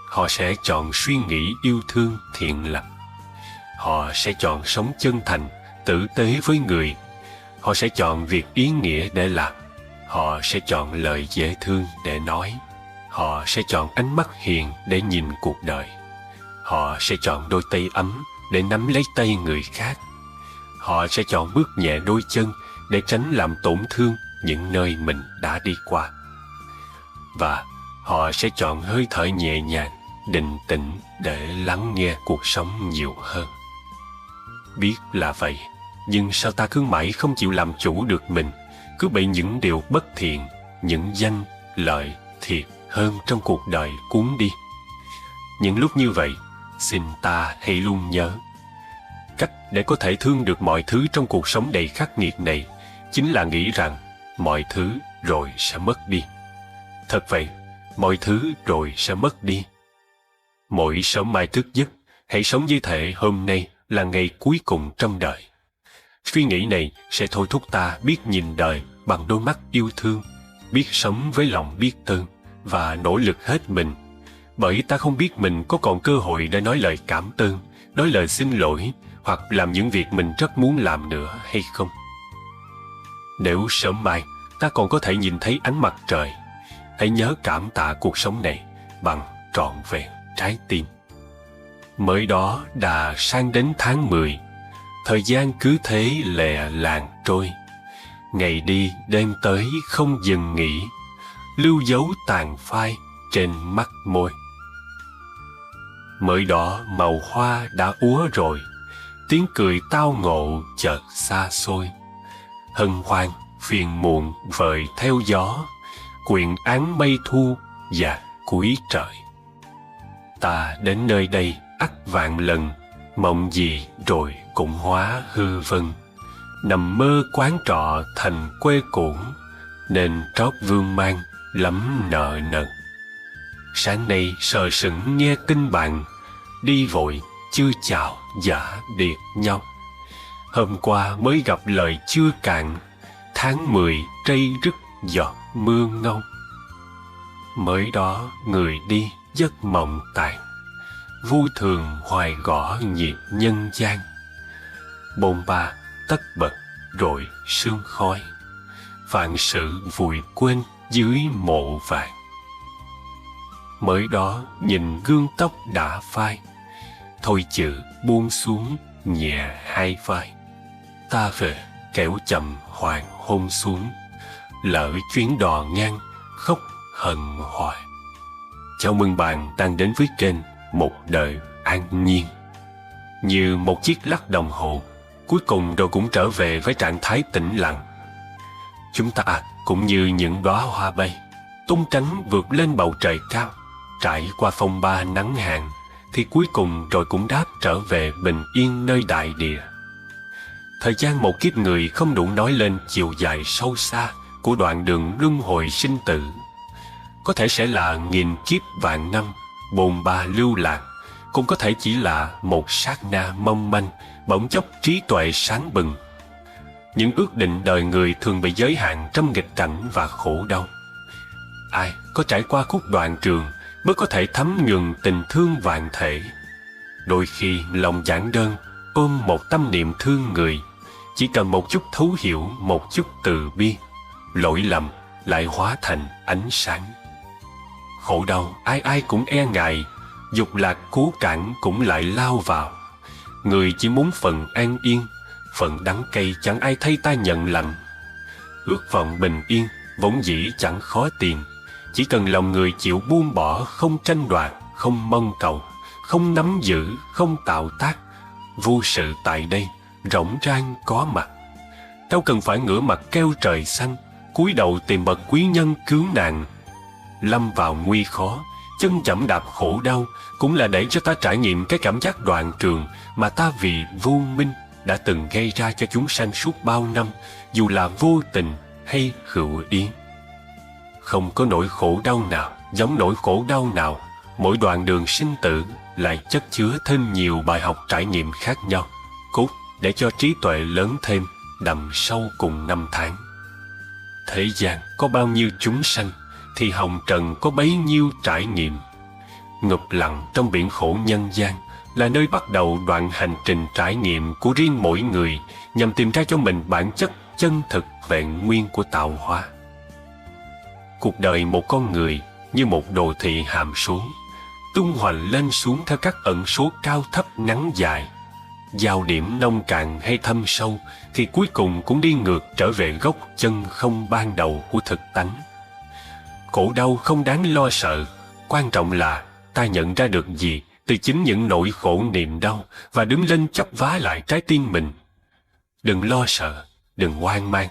Họ sẽ chọn suy nghĩ yêu thương thiện lành. Họ sẽ chọn sống chân thành, tử tế với người. Họ sẽ chọn việc ý nghĩa để làm. Họ sẽ chọn lời dễ thương để nói. Họ sẽ chọn ánh mắt hiền để nhìn cuộc đời. Họ sẽ chọn đôi tay ấm để nắm lấy tay người khác. Họ sẽ chọn bước nhẹ đôi chân để tránh làm tổn thương những nơi mình đã đi qua. Và họ sẽ chọn hơi thở nhẹ nhàng, định tĩnh để lắng nghe cuộc sống nhiều hơn. Biết là vậy, nhưng sao ta cứ mãi không chịu làm chủ được mình, cứ bị những điều bất thiện, những danh, lợi, thiệt hơn trong cuộc đời cuốn đi? Những lúc như vậy, xin ta hãy luôn nhớ, cách để có thể thương được mọi thứ trong cuộc sống đầy khắc nghiệt này chính là nghĩ rằng mọi thứ rồi sẽ mất đi. Thật vậy, mọi thứ rồi sẽ mất đi. Mỗi sớm mai thức giấc, hãy sống như thể hôm nay là ngày cuối cùng trong đời. Suy nghĩ này sẽ thôi thúc ta biết nhìn đời bằng đôi mắt yêu thương, biết sống với lòng biết ơn và nỗ lực hết mình, bởi ta không biết mình có còn cơ hội để nói lời cảm ơn, nói lời xin lỗi hoặc làm những việc mình rất muốn làm nữa hay không. Nếu sớm mai ta còn có thể nhìn thấy ánh mặt trời, hãy nhớ cảm tạ cuộc sống này bằng trọn vẹn trái tim. Mới đó đã sang đến tháng 10, thời gian cứ thế lẹ làng trôi. Ngày đi đêm tới không dừng nghỉ, lưu dấu tàn phai trên mắt môi. Mới đó màu hoa đã úa rồi, tiếng cười tao ngộ chợt xa xôi. Hân hoan phiền muộn vời theo gió, quyện áng mây thu và cuối trời. Ta đến nơi đây ắt vạn lần, mộng gì rồi cũng hóa hư vân. Nằm mơ quán trọ thành quê cũ, nên trót vương mang lắm nợ nần. Sáng nay sờ sững nghe tin bạn, đi vội chưa chào giả điệt nhau. Hôm qua mới gặp lời chưa cạn, tháng 10 trây rứt giọt mưa ngâu. Mới đó người đi giấc mộng tàn, vui thường hoài gõ nhịp nhân gian. Bôn ba tất bật rồi sương khói, vạn sự vùi quên dưới mộ vàng. Mới đó nhìn gương tóc đã phai, thôi chữ buông xuống nhẹ hai vai. Ta về kẻo chậm hoàng hôn xuống, lỡ chuyến đò ngang khóc hận hoài. Chào mừng bạn đang đến với kênh Một Đời an nhiên. Như một chiếc lắc đồng hồ, cuối cùng rồi cũng trở về với trạng thái tĩnh lặng. Chúng ta cũng như những đóa hoa bay, tung cánh vượt lên bầu trời cao, trải qua phong ba nắng hạn, thì cuối cùng rồi cũng đáp trở về bình yên nơi đại địa. Thời gian một kiếp người không đủ nói lên chiều dài sâu xa của đoạn đường luân hồi sinh tử. Có thể sẽ là nghìn kiếp vạn năm, bồn ba lưu lạc, cũng có thể chỉ là một sát na mong manh, bỗng chốc trí tuệ sáng bừng. Những ước định đời người thường bị giới hạn trong nghịch cảnh và khổ đau. Ai có trải qua khúc đoạn trường mới có thể thấm nhuần tình thương vạn thể. Đôi khi lòng giản đơn, ôm một tâm niệm thương người, chỉ cần một chút thấu hiểu, một chút từ bi, lỗi lầm lại hóa thành ánh sáng. Khổ đau ai ai cũng e ngại, dục lạc cố cản cũng lại lao vào. Người chỉ muốn phần an yên, phần đắng cay chẳng ai thay ta nhận lạnh. Ước vọng bình yên vốn dĩ chẳng khó tìm, chỉ cần lòng người chịu buông bỏ, không tranh đoạt, không mong cầu, không nắm giữ, không tạo tác. Vô sự tại đây rỗng rang có mặt. Đâu cần phải ngửa mặt kêu trời xanh, cúi đầu tìm bậc quý nhân cứu nạn. Lâm vào nguy khó, chân chậm đạp khổ đau cũng là để cho ta trải nghiệm cái cảm giác đoạn trường mà ta vì vô minh đã từng gây ra cho chúng sanh suốt bao năm, dù là vô tình hay hữu ý. Không có nỗi khổ đau nào giống nỗi khổ đau nào, mỗi đoạn đường sinh tử lại chất chứa thêm nhiều bài học trải nghiệm khác nhau, cốt để cho trí tuệ lớn thêm, đậm sâu cùng năm tháng. Thế gian có bao nhiêu chúng sanh, thì hồng trần có bấy nhiêu trải nghiệm. Ngụp lặng trong biển khổ nhân gian là nơi bắt đầu đoạn hành trình trải nghiệm của riêng mỗi người, nhằm tìm ra cho mình bản chất chân thực vẹn nguyên của tạo hóa. Cuộc đời một con người như một đồ thị hàm số, tung hoành lên xuống theo các ẩn số cao thấp ngắn dài. Giao điểm nông cạn hay thâm sâu thì cuối cùng cũng đi ngược trở về gốc chân không ban đầu của thực tánh. Khổ đau không đáng lo sợ, quan trọng là ta nhận ra được gì từ chính những nỗi khổ niềm đau và đứng lên chắp vá lại trái tim mình. Đừng lo sợ, đừng hoang mang,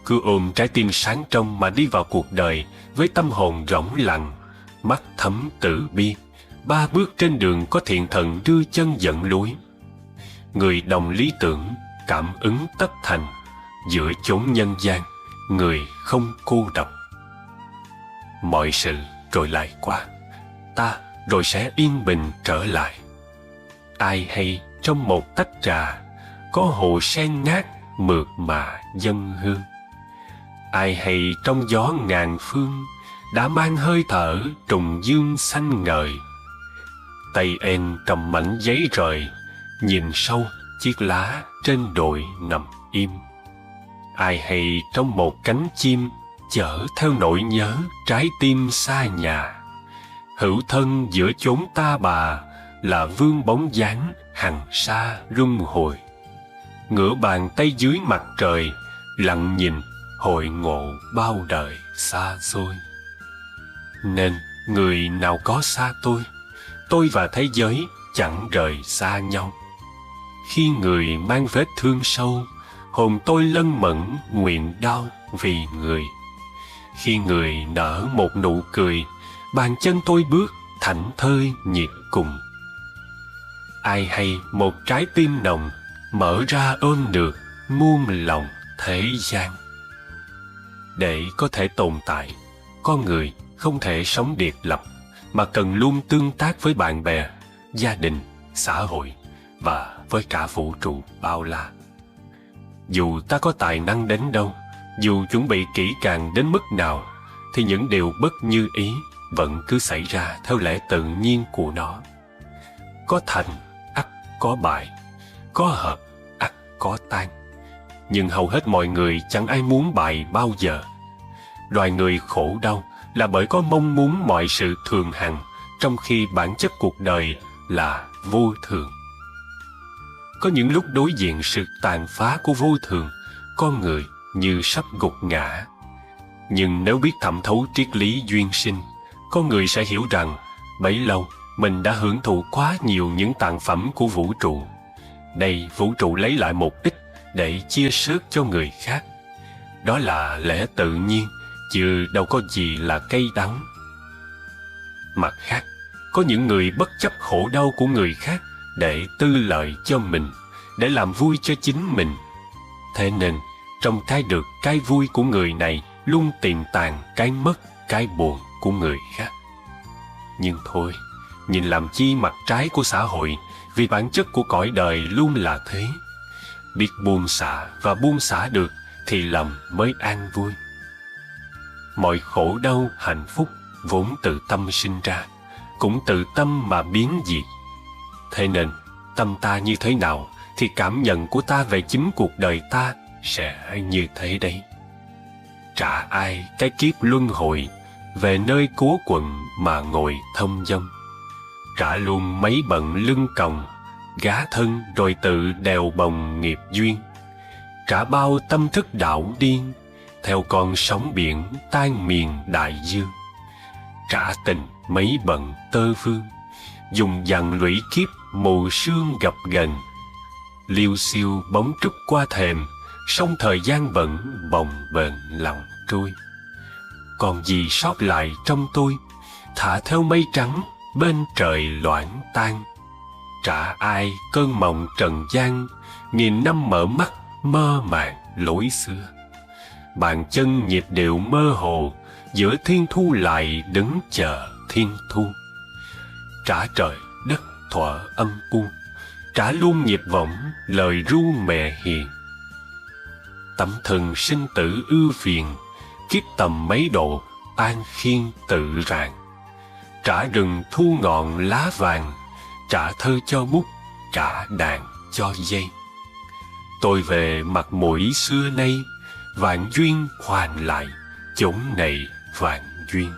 cứ ôm trái tim sáng trong mà đi vào cuộc đời với tâm hồn rỗng lặng, mắt thấm từ bi. 3 bước trên đường có thiện thần đưa chân dẫn lối. Người đồng lý tưởng, cảm ứng tất thành, giữa chốn nhân gian, người không cô độc. Mọi sự rồi lại qua, ta rồi sẽ yên bình trở lại. Ai hay trong một tách trà, có hồ sen ngát mượt mà dâng hương. Ai hay trong gió ngàn phương, đã mang hơi thở trùng dương xanh ngời. Tay em cầm mảnh giấy rời, nhìn sâu chiếc lá trên đồi nằm im. Ai hay trong một cánh chim, chở theo nỗi nhớ trái tim xa nhà. Hữu thân giữa chốn ta bà, là vương bóng dáng hằng sa luân hồi. Ngửa bàn tay dưới mặt trời, lặng nhìn hội ngộ bao đời xa xôi. Nên người nào có xa tôi và thế giới chẳng rời xa nhau. Khi người mang vết thương sâu, hồn tôi lân mẫn nguyện đau vì người. Khi người nở một nụ cười, bàn chân tôi bước thảnh thơi nhiệt cùng. Ai hay một trái tim nồng, mở ra ôm được muôn lòng thế gian. Để có thể tồn tại, con người không thể sống biệt lập, mà cần luôn tương tác với bạn bè, gia đình, xã hội và với cả vũ trụ bao la. Dù ta có tài năng đến đâu, dù chuẩn bị kỹ càng đến mức nào, thì những điều bất như ý vẫn cứ xảy ra theo lẽ tự nhiên của nó. Có thành, ắt có bại, có hợp, ắt có tan. Nhưng hầu hết mọi người chẳng ai muốn bại bao giờ. Loài người khổ đau là bởi có mong muốn mọi sự thường hằng, trong khi bản chất cuộc đời là vô thường. Có những lúc đối diện sự tàn phá của vô thường, con người như sắp gục ngã. Nhưng nếu biết thẩm thấu triết lý duyên sinh, con người sẽ hiểu rằng bấy lâu mình đã hưởng thụ quá nhiều những tặng phẩm của vũ trụ. Đây vũ trụ lấy lại một ít để chia sớt cho người khác. Đó là lẽ tự nhiên, chứ đâu có gì là cay đắng. Mặt khác, có những người bất chấp khổ đau của người khác để tư lợi cho mình, để làm vui cho chính mình. Thế nên, trong cái được, cái vui của người này luôn tiềm tàng cái mất, cái buồn của người khác. Nhưng thôi, nhìn làm chi mặt trái của xã hội, vì bản chất của cõi đời luôn là thế. Biết buông xả và buông xả được thì lòng mới an vui. Mọi khổ đau, hạnh phúc vốn từ tâm sinh ra, cũng từ tâm mà biến diệt. Thế nên, tâm ta như thế nào thì cảm nhận của ta về chính cuộc đời ta sẽ như thế đấy. Trả ai cái kiếp luân hồi, về nơi cố quận mà ngồi thông dong. Trả luôn mấy bận lưng còng, gá thân rồi tự đèo bồng nghiệp duyên. Trả bao tâm thức đạo điên, theo con sóng biển tan miền đại dương. Trả tình mấy bận tơ vương, dùng dằn lũy kiếp mù sương gập ghềnh. Liêu xiêu bóng trúc qua thềm, sông thời gian vẫn bồng bềnh lòng trôi. Còn gì sót lại trong tôi, thả theo mây trắng bên trời loãng tan. Trả ai cơn mộng trần gian, nghìn năm mở mắt mơ màng lối xưa. Bàn chân nhịp điệu mơ hồ, giữa thiên thu lại đứng chờ thiên thu. Trả trời đất thuở âm u, trả luôn nhịp võng lời ru mẹ hiền. Tấm thân sinh tử ưu phiền, kiếp tầm mấy độ an khiên tự rạng. Trả rừng thu ngọn lá vàng, trả thơ cho bút, trả đàn cho dây. Tôi về mặt mũi xưa nay, vạn duyên hoàn lại, chốn này vạn duyên.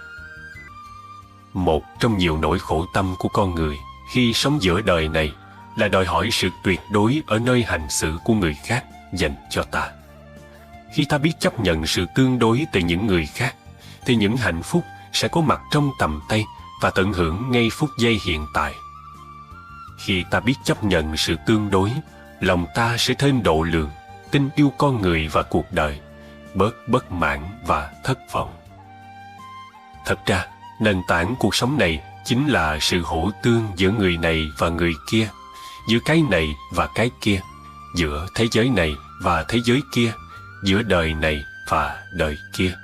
Một trong nhiều nỗi khổ tâm của con người khi sống giữa đời này là đòi hỏi sự tuyệt đối ở nơi hành xử của người khác dành cho ta. Khi ta biết chấp nhận sự tương đối từ những người khác, thì những hạnh phúc sẽ có mặt trong tầm tay và tận hưởng ngay phút giây hiện tại. Khi ta biết chấp nhận sự tương đối, lòng ta sẽ thêm độ lượng, tin yêu con người và cuộc đời, bớt bất mãn và thất vọng. Thật ra, nền tảng cuộc sống này chính là sự hỗ tương giữa người này và người kia, giữa cái này và cái kia, giữa thế giới này và thế giới kia, giữa đời này và đời kia.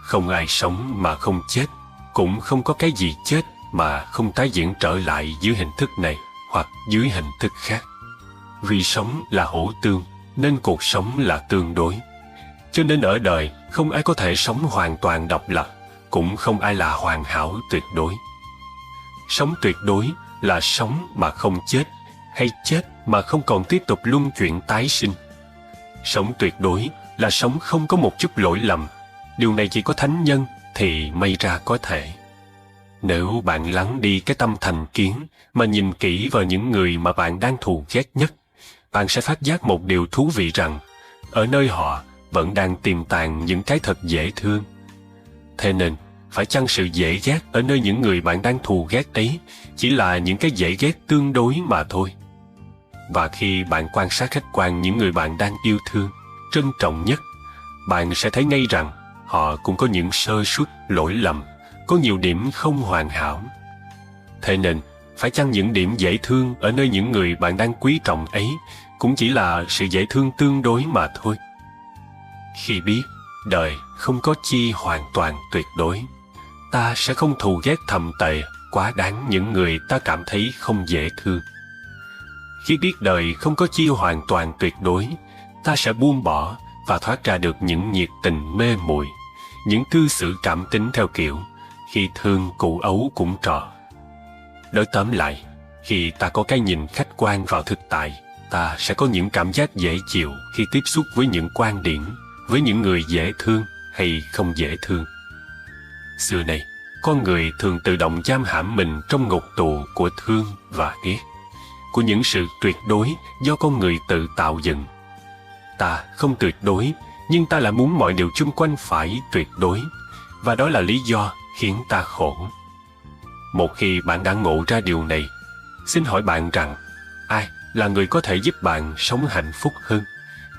Không ai sống mà không chết, cũng không có cái gì chết mà không tái diễn trở lại dưới hình thức này hoặc dưới hình thức khác. Vì sống là hỗ tương, nên cuộc sống là tương đối. Cho nên ở đời, không ai có thể sống hoàn toàn độc lập, cũng không ai là hoàn hảo tuyệt đối. Sống tuyệt đối là sống mà không chết, hay chết mà không còn tiếp tục luân chuyển tái sinh. Sống tuyệt đối là sống không có một chút lỗi lầm. Điều này chỉ có thánh nhân thì may ra có thể. Nếu bạn lắng đi cái tâm thành kiến mà nhìn kỹ vào những người mà bạn đang thù ghét nhất, bạn sẽ phát giác một điều thú vị rằng ở nơi họ vẫn đang tiềm tàng những cái thật dễ thương. Thế nên, phải chăng sự dễ ghét ở nơi những người bạn đang thù ghét ấy chỉ là những cái dễ ghét tương đối mà thôi. Và khi bạn quan sát khách quan những người bạn đang yêu thương, trân trọng nhất, bạn sẽ thấy ngay rằng họ cũng có những sơ suất, lỗi lầm, có nhiều điểm không hoàn hảo. Thế nên, phải chăng những điểm dễ thương ở nơi những người bạn đang quý trọng ấy cũng chỉ là sự dễ thương tương đối mà thôi. Khi biết đời không có chi hoàn toàn tuyệt đối, ta sẽ không thù ghét thậm tệ quá đáng những người ta cảm thấy không dễ thương. Khi biết đời không có chi hoàn toàn tuyệt đối, ta sẽ buông bỏ và thoát ra được những nhiệt tình mê muội, những cư xử cảm tính theo kiểu khi thương cụ ấu cũng trò. Nói tóm lại, khi ta có cái nhìn khách quan vào thực tại, ta sẽ có những cảm giác dễ chịu khi tiếp xúc với những quan điểm, với những người dễ thương hay không dễ thương. Xưa nay, con người thường tự động giam hãm mình trong ngục tù của thương và ghét, của những sự tuyệt đối do con người tự tạo dựng. Ta không tuyệt đối, nhưng ta lại muốn mọi điều chung quanh phải tuyệt đối, và đó là lý do khiến ta khổ. Một khi bạn đã ngộ ra điều này, xin hỏi bạn rằng ai là người có thể giúp bạn sống hạnh phúc hơn,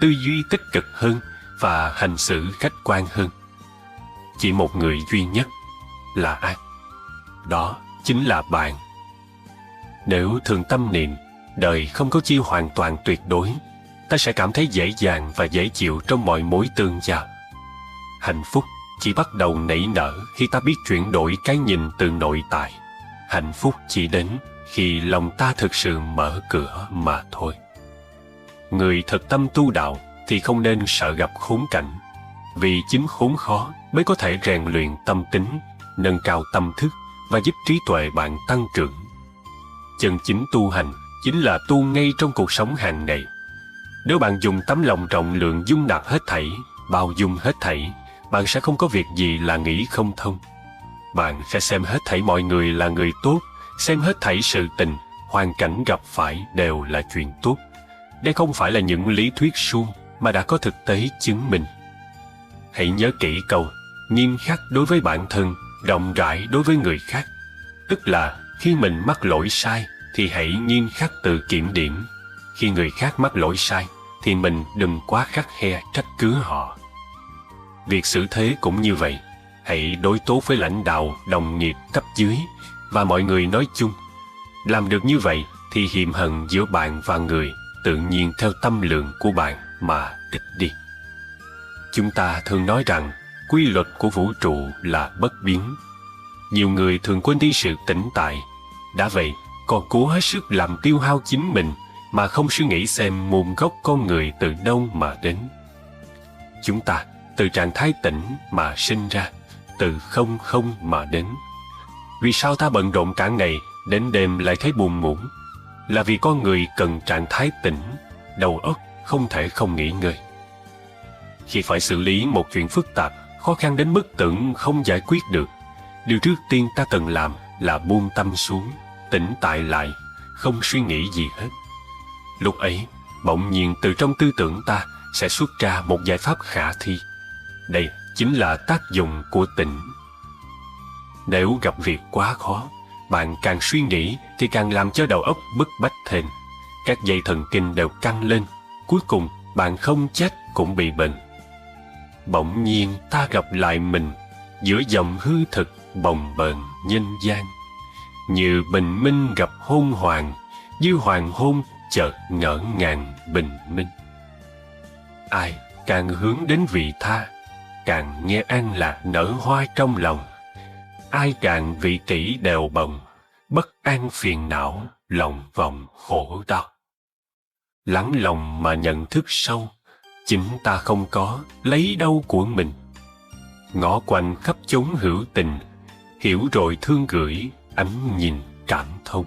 tư duy tích cực hơn và hành xử khách quan hơn? Chỉ một người duy nhất. Là ai? Đó chính là bạn. Nếu thường tâm niệm đời không có chi hoàn toàn tuyệt đối, ta sẽ cảm thấy dễ dàng và dễ chịu trong mọi mối tương giao. Hạnh phúc chỉ bắt đầu nảy nở khi ta biết chuyển đổi cái nhìn từ nội tại. Hạnh phúc chỉ đến khi lòng ta thực sự mở cửa mà thôi. Người thật tâm tu đạo thì không nên sợ gặp khốn cảnh, vì chính khốn khó mới có thể rèn luyện tâm tính, nâng cao tâm thức và giúp trí tuệ bạn tăng trưởng. Chân chính tu hành chính là tu ngay trong cuộc sống hàng ngày. Nếu bạn dùng tấm lòng rộng lượng dung nạp hết thảy, bao dung hết thảy, bạn sẽ không có việc gì là nghĩ không thông. Bạn sẽ xem hết thảy mọi người là người tốt, xem hết thảy sự tình, hoàn cảnh gặp phải đều là chuyện tốt. Đây không phải là những lý thuyết suông mà đã có thực tế chứng minh. Hãy nhớ kỹ câu nghiêm khắc đối với bản thân, rộng rãi đối với người khác. Tức là khi mình mắc lỗi sai thì hãy nghiêm khắc tự kiểm điểm. Khi người khác mắc lỗi sai thì mình đừng quá khắt khe trách cứ họ. Việc xử thế cũng như vậy. Hãy đối tốt với lãnh đạo, đồng nghiệp, cấp dưới và mọi người nói chung. Làm được như vậy thì hiềm hận giữa bạn và người tự nhiên theo tâm lượng của bạn mà ít đi. Chúng ta thường nói rằng quy luật của vũ trụ là bất biến. Nhiều người thường quên đi sự tĩnh tại. Đã vậy, còn cố hết sức làm tiêu hao chính mình mà không suy nghĩ xem nguồn gốc con người từ đâu mà đến. Chúng ta từ trạng thái tĩnh mà sinh ra, từ không không mà đến. Vì sao ta bận rộn cả ngày, đến đêm lại thấy buồn ngủ? Là vì con người cần trạng thái tĩnh, đầu óc không thể không nghỉ ngơi. Khi phải xử lý một chuyện phức tạp, khó khăn đến mức tưởng không giải quyết được, điều trước tiên ta cần làm là buông tâm xuống, tĩnh tại lại, không suy nghĩ gì hết. Lúc ấy, bỗng nhiên từ trong tư tưởng ta sẽ xuất ra một giải pháp khả thi. Đây chính là tác dụng của tĩnh. Nếu gặp việc quá khó, bạn càng suy nghĩ thì càng làm cho đầu óc bức bách thêm. Các dây thần kinh đều căng lên, cuối cùng bạn không chết cũng bị bệnh. Bỗng nhiên ta gặp lại mình giữa dòng hư thực bồng bềnh nhân gian, như bình minh gặp hôn hoàng, như hoàng hôn chợt ngỡ ngàng bình minh. Ai càng hướng đến vị tha, càng nghe an lạc nở hoa trong lòng. Ai càng vị kỷ đèo bồng, bất an phiền não, lòng vòng khổ đau. Lắng lòng mà nhận thức sâu, chính ta không có lấy đâu của mình. Ngõ quanh khắp chốn hữu tình, hiểu rồi thương gửi, ánh nhìn cảm thông.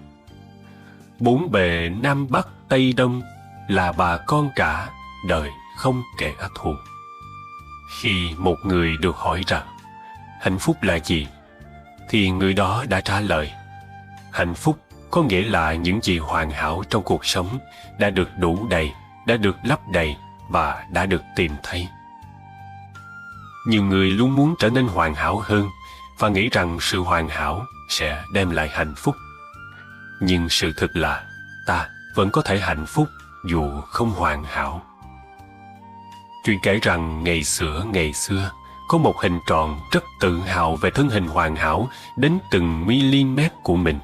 Bốn bề Nam Bắc Tây Đông là bà con cả, đời không kẻ thù. Khi một người được hỏi rằng hạnh phúc là gì, thì người đó đã trả lời: hạnh phúc có nghĩa là những gì hoàn hảo trong cuộc sống đã được đủ đầy, đã được lấp đầy và đã được tìm thấy. Nhiều người luôn muốn trở nên hoàn hảo hơn và nghĩ rằng sự hoàn hảo sẽ đem lại hạnh phúc. Nhưng sự thật là ta vẫn có thể hạnh phúc dù không hoàn hảo. Truyền kể rằng ngày xưa có một hình tròn rất tự hào về thân hình hoàn hảo đến từng mm của mình.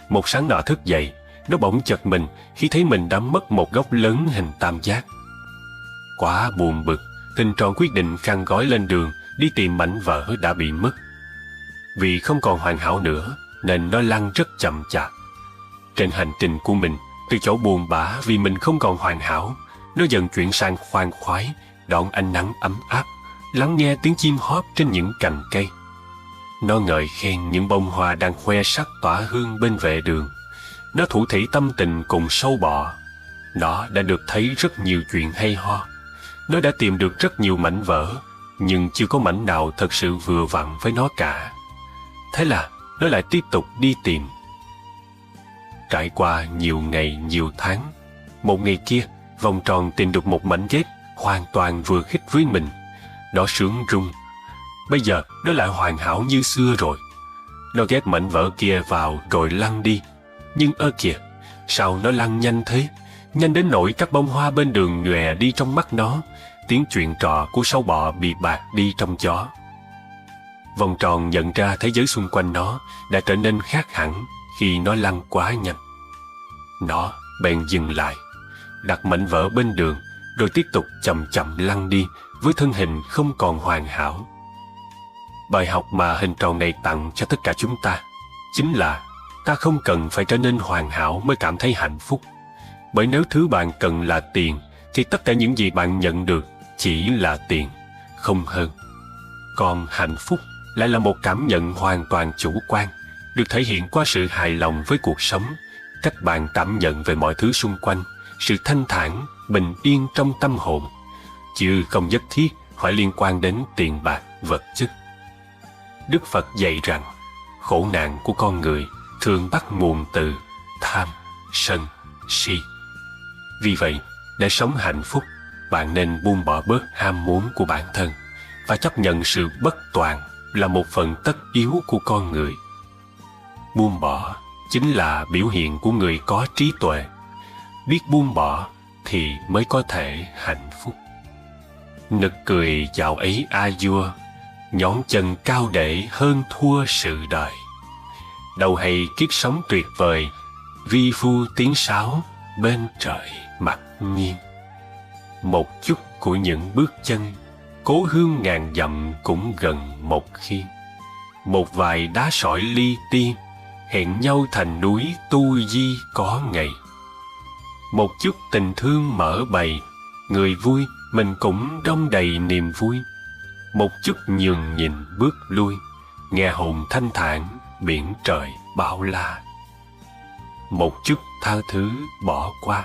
Một sáng nọ thức dậy, nó bỗng chợt mình khi thấy mình đã mất một góc lớn hình tam giác. Quá buồn bực, hình tròn quyết định khăn gói lên đường đi tìm mảnh vỡ đã bị mất. Vì không còn hoàn hảo nữa nên nó lăn rất chậm chạp. Trên hành trình của mình, từ chỗ buồn bã vì mình không còn hoàn hảo, nó dần chuyển sang khoan khoái, đón ánh nắng ấm áp, lắng nghe tiếng chim hót trên những cành cây. Nó ngợi khen những bông hoa đang khoe sắc tỏa hương bên vệ đường. Nó thủ thỉ tâm tình cùng sâu bọ. Nó đã được thấy rất nhiều chuyện hay ho. Nó đã tìm được rất nhiều mảnh vỡ, nhưng chưa có mảnh nào thật sự vừa vặn với nó cả. Thế là nó lại tiếp tục đi tìm. Trải qua nhiều ngày nhiều tháng, một ngày kia, vòng tròn tìm được một mảnh ghép hoàn toàn vừa khít với mình. Nó sướng rung. Bây giờ nó lại hoàn hảo như xưa rồi. Nó ghét mảnh vỡ kia vào rồi lăn đi. Nhưng ơ kìa, sao nó lăn nhanh thế? Nhanh đến nỗi các bông hoa bên đường nhòe đi trong mắt nó. Tiếng chuyện trò của sâu bọ bị bạt đi trong gió. Vòng tròn nhận ra thế giới xung quanh nó đã trở nên khác hẳn khi nó lăn quá nhanh. Nó bèn dừng lại, đặt mảnh vỡ bên đường, rồi tiếp tục chậm chậm lăn đi với thân hình không còn hoàn hảo. Bài học mà hình tròn này tặng cho tất cả chúng ta chính là ta không cần phải trở nên hoàn hảo mới cảm thấy hạnh phúc. Bởi nếu thứ bạn cần là tiền, thì tất cả những gì bạn nhận được chỉ là tiền, không hơn. Còn hạnh phúc lại là một cảm nhận hoàn toàn chủ quan, được thể hiện qua sự hài lòng với cuộc sống, cách bạn cảm nhận về mọi thứ xung quanh, sự thanh thản, bình yên trong tâm hồn, chứ không nhất thiết phải liên quan đến tiền bạc, vật chất. Đức Phật dạy rằng, khổ nạn của con người thường bắt nguồn từ tham, sân, si. Vì vậy, để sống hạnh phúc, bạn nên buông bỏ bớt ham muốn của bản thân và chấp nhận sự bất toàn là một phần tất yếu của con người. Buông bỏ chính là biểu hiện của người có trí tuệ. Biết buông bỏ thì mới có thể hạnh phúc. Nực cười dạo ấy a vua, nhón chân cao để hơn thua sự đời. Đâu hay kiếp sống tuyệt vời, vi phu tiếng sáo bên trời mặc nhiên. Một chút của những bước chân, cố hương ngàn dặm cũng gần một khi. Một vài đá sỏi li ti, hẹn nhau thành núi tu di có ngày. Một chút tình thương mở bày, người vui mình cũng đong đầy niềm vui. Một chút nhường nhìn bước lui, nghe hồn thanh thản biển trời bao la. Một chút tha thứ bỏ qua,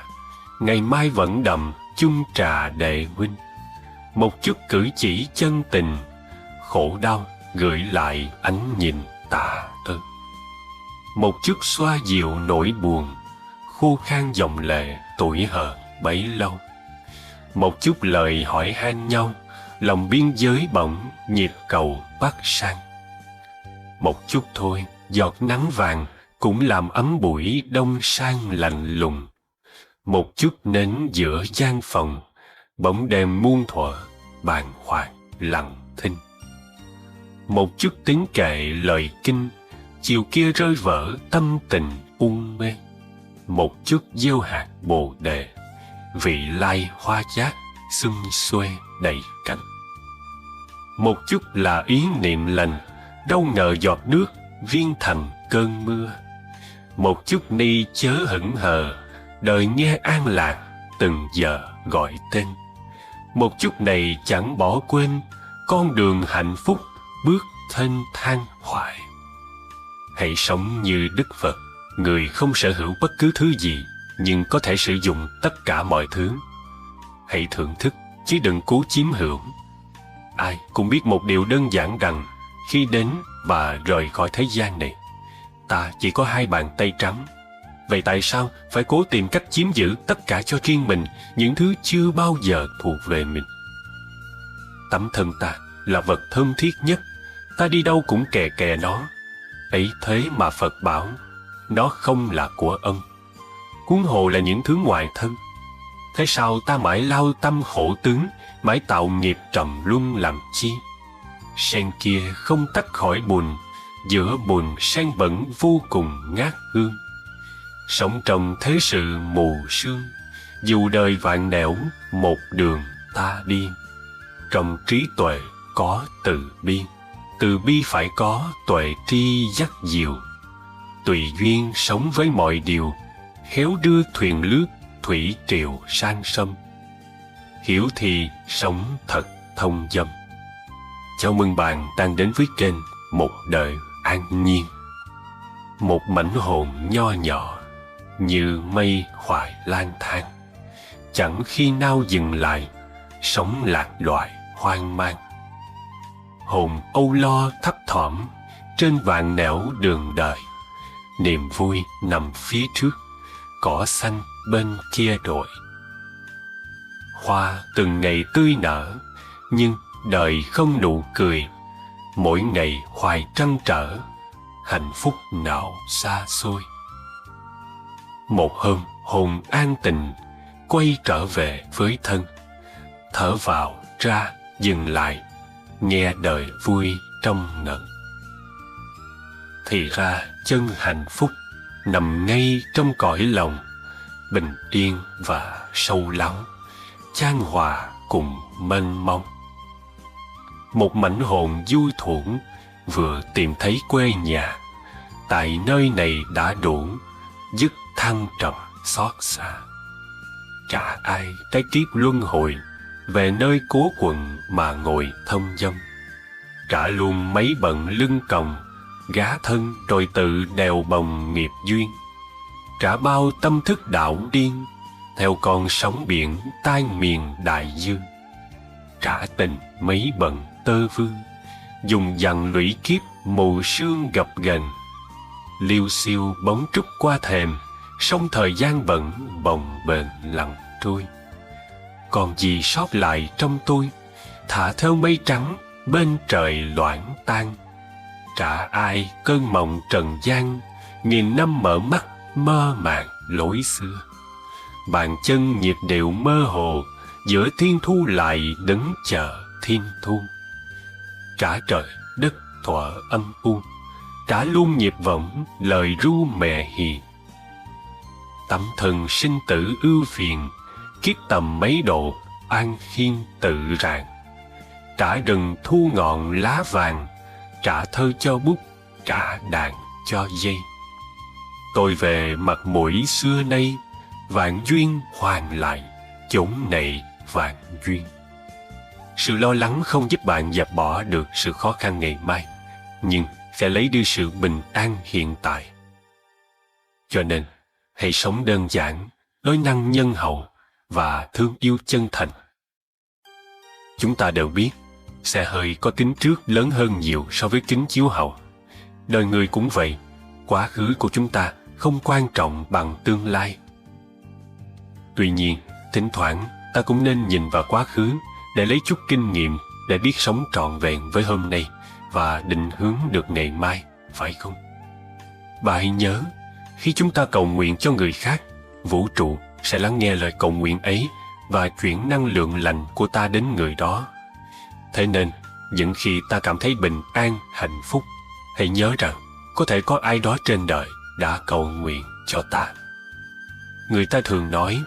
ngày mai vẫn đậm chung trà đệ huynh. Một chút cử chỉ chân tình, khổ đau gửi lại ánh nhìn tạ ơn. Một chút xoa dịu nỗi buồn, khô khan dòng lệ tuổi hờn bấy lâu. Một chút lời hỏi han nhau, lòng biên giới bỗng nhịp cầu bắc sang. Một chút thôi, giọt nắng vàng cũng làm ấm buổi đông sang lạnh lùng. Một chút nến giữa gian phòng, bóng đêm muôn thuở bàng hoàng lặng thinh. Một chút tiếng kệ lời kinh, chiều kia rơi vỡ tâm tình un mê. Một chút gieo hạt bồ đề, vị lai hoa chát xum xuê đầy cánh. Một chút là ý niệm lành, đâu ngờ giọt nước viên thành cơn mưa. Một chút ni chớ hững hờ, đời nghe an lạc từng giờ gọi tên. Một chút này chẳng bỏ quên, con đường hạnh phúc bước thênh thang hoài. Hãy sống như Đức Phật, người không sở hữu bất cứ thứ gì, nhưng có thể sử dụng tất cả mọi thứ. Hãy thưởng thức, chứ đừng cố chiếm hữu. Ai cũng biết một điều đơn giản rằng, khi đến và rời khỏi thế gian này, ta chỉ có hai bàn tay trắng. Vậy tại sao phải cố tìm cách chiếm giữ tất cả cho riêng mình, những thứ chưa bao giờ thuộc về mình? Tấm thân ta là vật thân thiết nhất, ta đi đâu cũng kè kè nó. Ấy thế mà Phật bảo, nó không là của ông, huống hồ là những thứ ngoại thân. Thế sao ta mãi lao tâm khổ tướng, mãi tạo nghiệp trầm luân làm chi? Sen kia không tách khỏi bùn, giữa bùn sen bẩn vô cùng ngát hương. Sống trong thế sự mù sương, dù đời vạn nẻo một đường ta đi. Trong trí tuệ có từ bi phải có tuệ tri dắt diều. Tùy duyên sống với mọi điều, khéo đưa thuyền lướt thủy triều sang sông. Hiểu thì sống thật thông dâm. Chào mừng bạn đang đến với kênh Một Đời An Nhiên. Một mảnh hồn nho nhỏ, như mây hoài lang thang, chẳng khi nào dừng lại, sống lạc loài hoang mang. Hồn âu lo thấp thỏm trên vạn nẻo đường đời, niềm vui nằm phía trước, cỏ xanh bên kia đồi. Hoa từng ngày tươi nở, nhưng đời không nụ cười, mỗi ngày hoài trăn trở, hạnh phúc nào xa xôi. Một hôm hồn an tình, quay trở về với thân, thở vào ra dừng lại, nghe đời vui trong ngẩn. Thì ra chân hạnh phúc nằm ngay trong cõi lòng, bình yên và sâu lắng, chan hòa cùng mênh mông. Một mảnh hồn vui thuẫn vừa tìm thấy quê nhà, tại nơi này đã đủ dứt thăng trầm xót xa. Trả ai cái kiếp luân hồi, về nơi cố quận mà ngồi thông dong. Trả luôn mấy bận lưng còng, gá thân rồi tự đèo bồng nghiệp duyên. Trả bao tâm thức đạo điên, theo con sóng biển tan miền đại dương. Trả tình mấy bận tơ vương, dùng dằn lũy kiếp mù sương gập ghềnh. Liêu xiêu bóng trúc qua thềm, sông thời gian vẫn bồng bềnh lặng trôi. Còn gì sót lại trong tôi, thả theo mây trắng bên trời loãng tan. Trả ai cơn mộng trần gian, nghìn năm mở mắt mơ màng lối xưa. Bàn chân nhịp điệu mơ hồ, giữa thiên thu lại đứng chờ thiên thu. Trả trời đất thuở âm u, trả luôn nhịp võng lời ru mẹ hiền. Tấm thân sinh tử ưu phiền, kiếp tầm mấy độ an khiên tự rạng. Trả rừng thu ngọn lá vàng, trả thơ cho bút, trả đàn cho dây. Tôi về mặt mũi xưa nay, vạn duyên hoàn lại, chốn này vạn duyên. Sự lo lắng không giúp bạn dẹp bỏ được sự khó khăn ngày mai, nhưng sẽ lấy đi sự bình an hiện tại. Cho nên, hãy sống đơn giản, nói năng nhân hậu và thương yêu chân thành. Chúng ta đều biết, xe hơi có kính trước lớn hơn nhiều so với kính chiếu hậu. Đời người cũng vậy, quá khứ của chúng ta không quan trọng bằng tương lai. Tuy nhiên, thỉnh thoảng ta cũng nên nhìn vào quá khứ để lấy chút kinh nghiệm, để biết sống trọn vẹn với hôm nay và định hướng được ngày mai, phải không? Bà hãy nhớ, khi chúng ta cầu nguyện cho người khác, vũ trụ sẽ lắng nghe lời cầu nguyện ấy và chuyển năng lượng lành của ta đến người đó. Thế nên, những khi ta cảm thấy bình an, hạnh phúc, hãy nhớ rằng có thể có ai đó trên đời đã cầu nguyện cho ta. Người ta thường nói,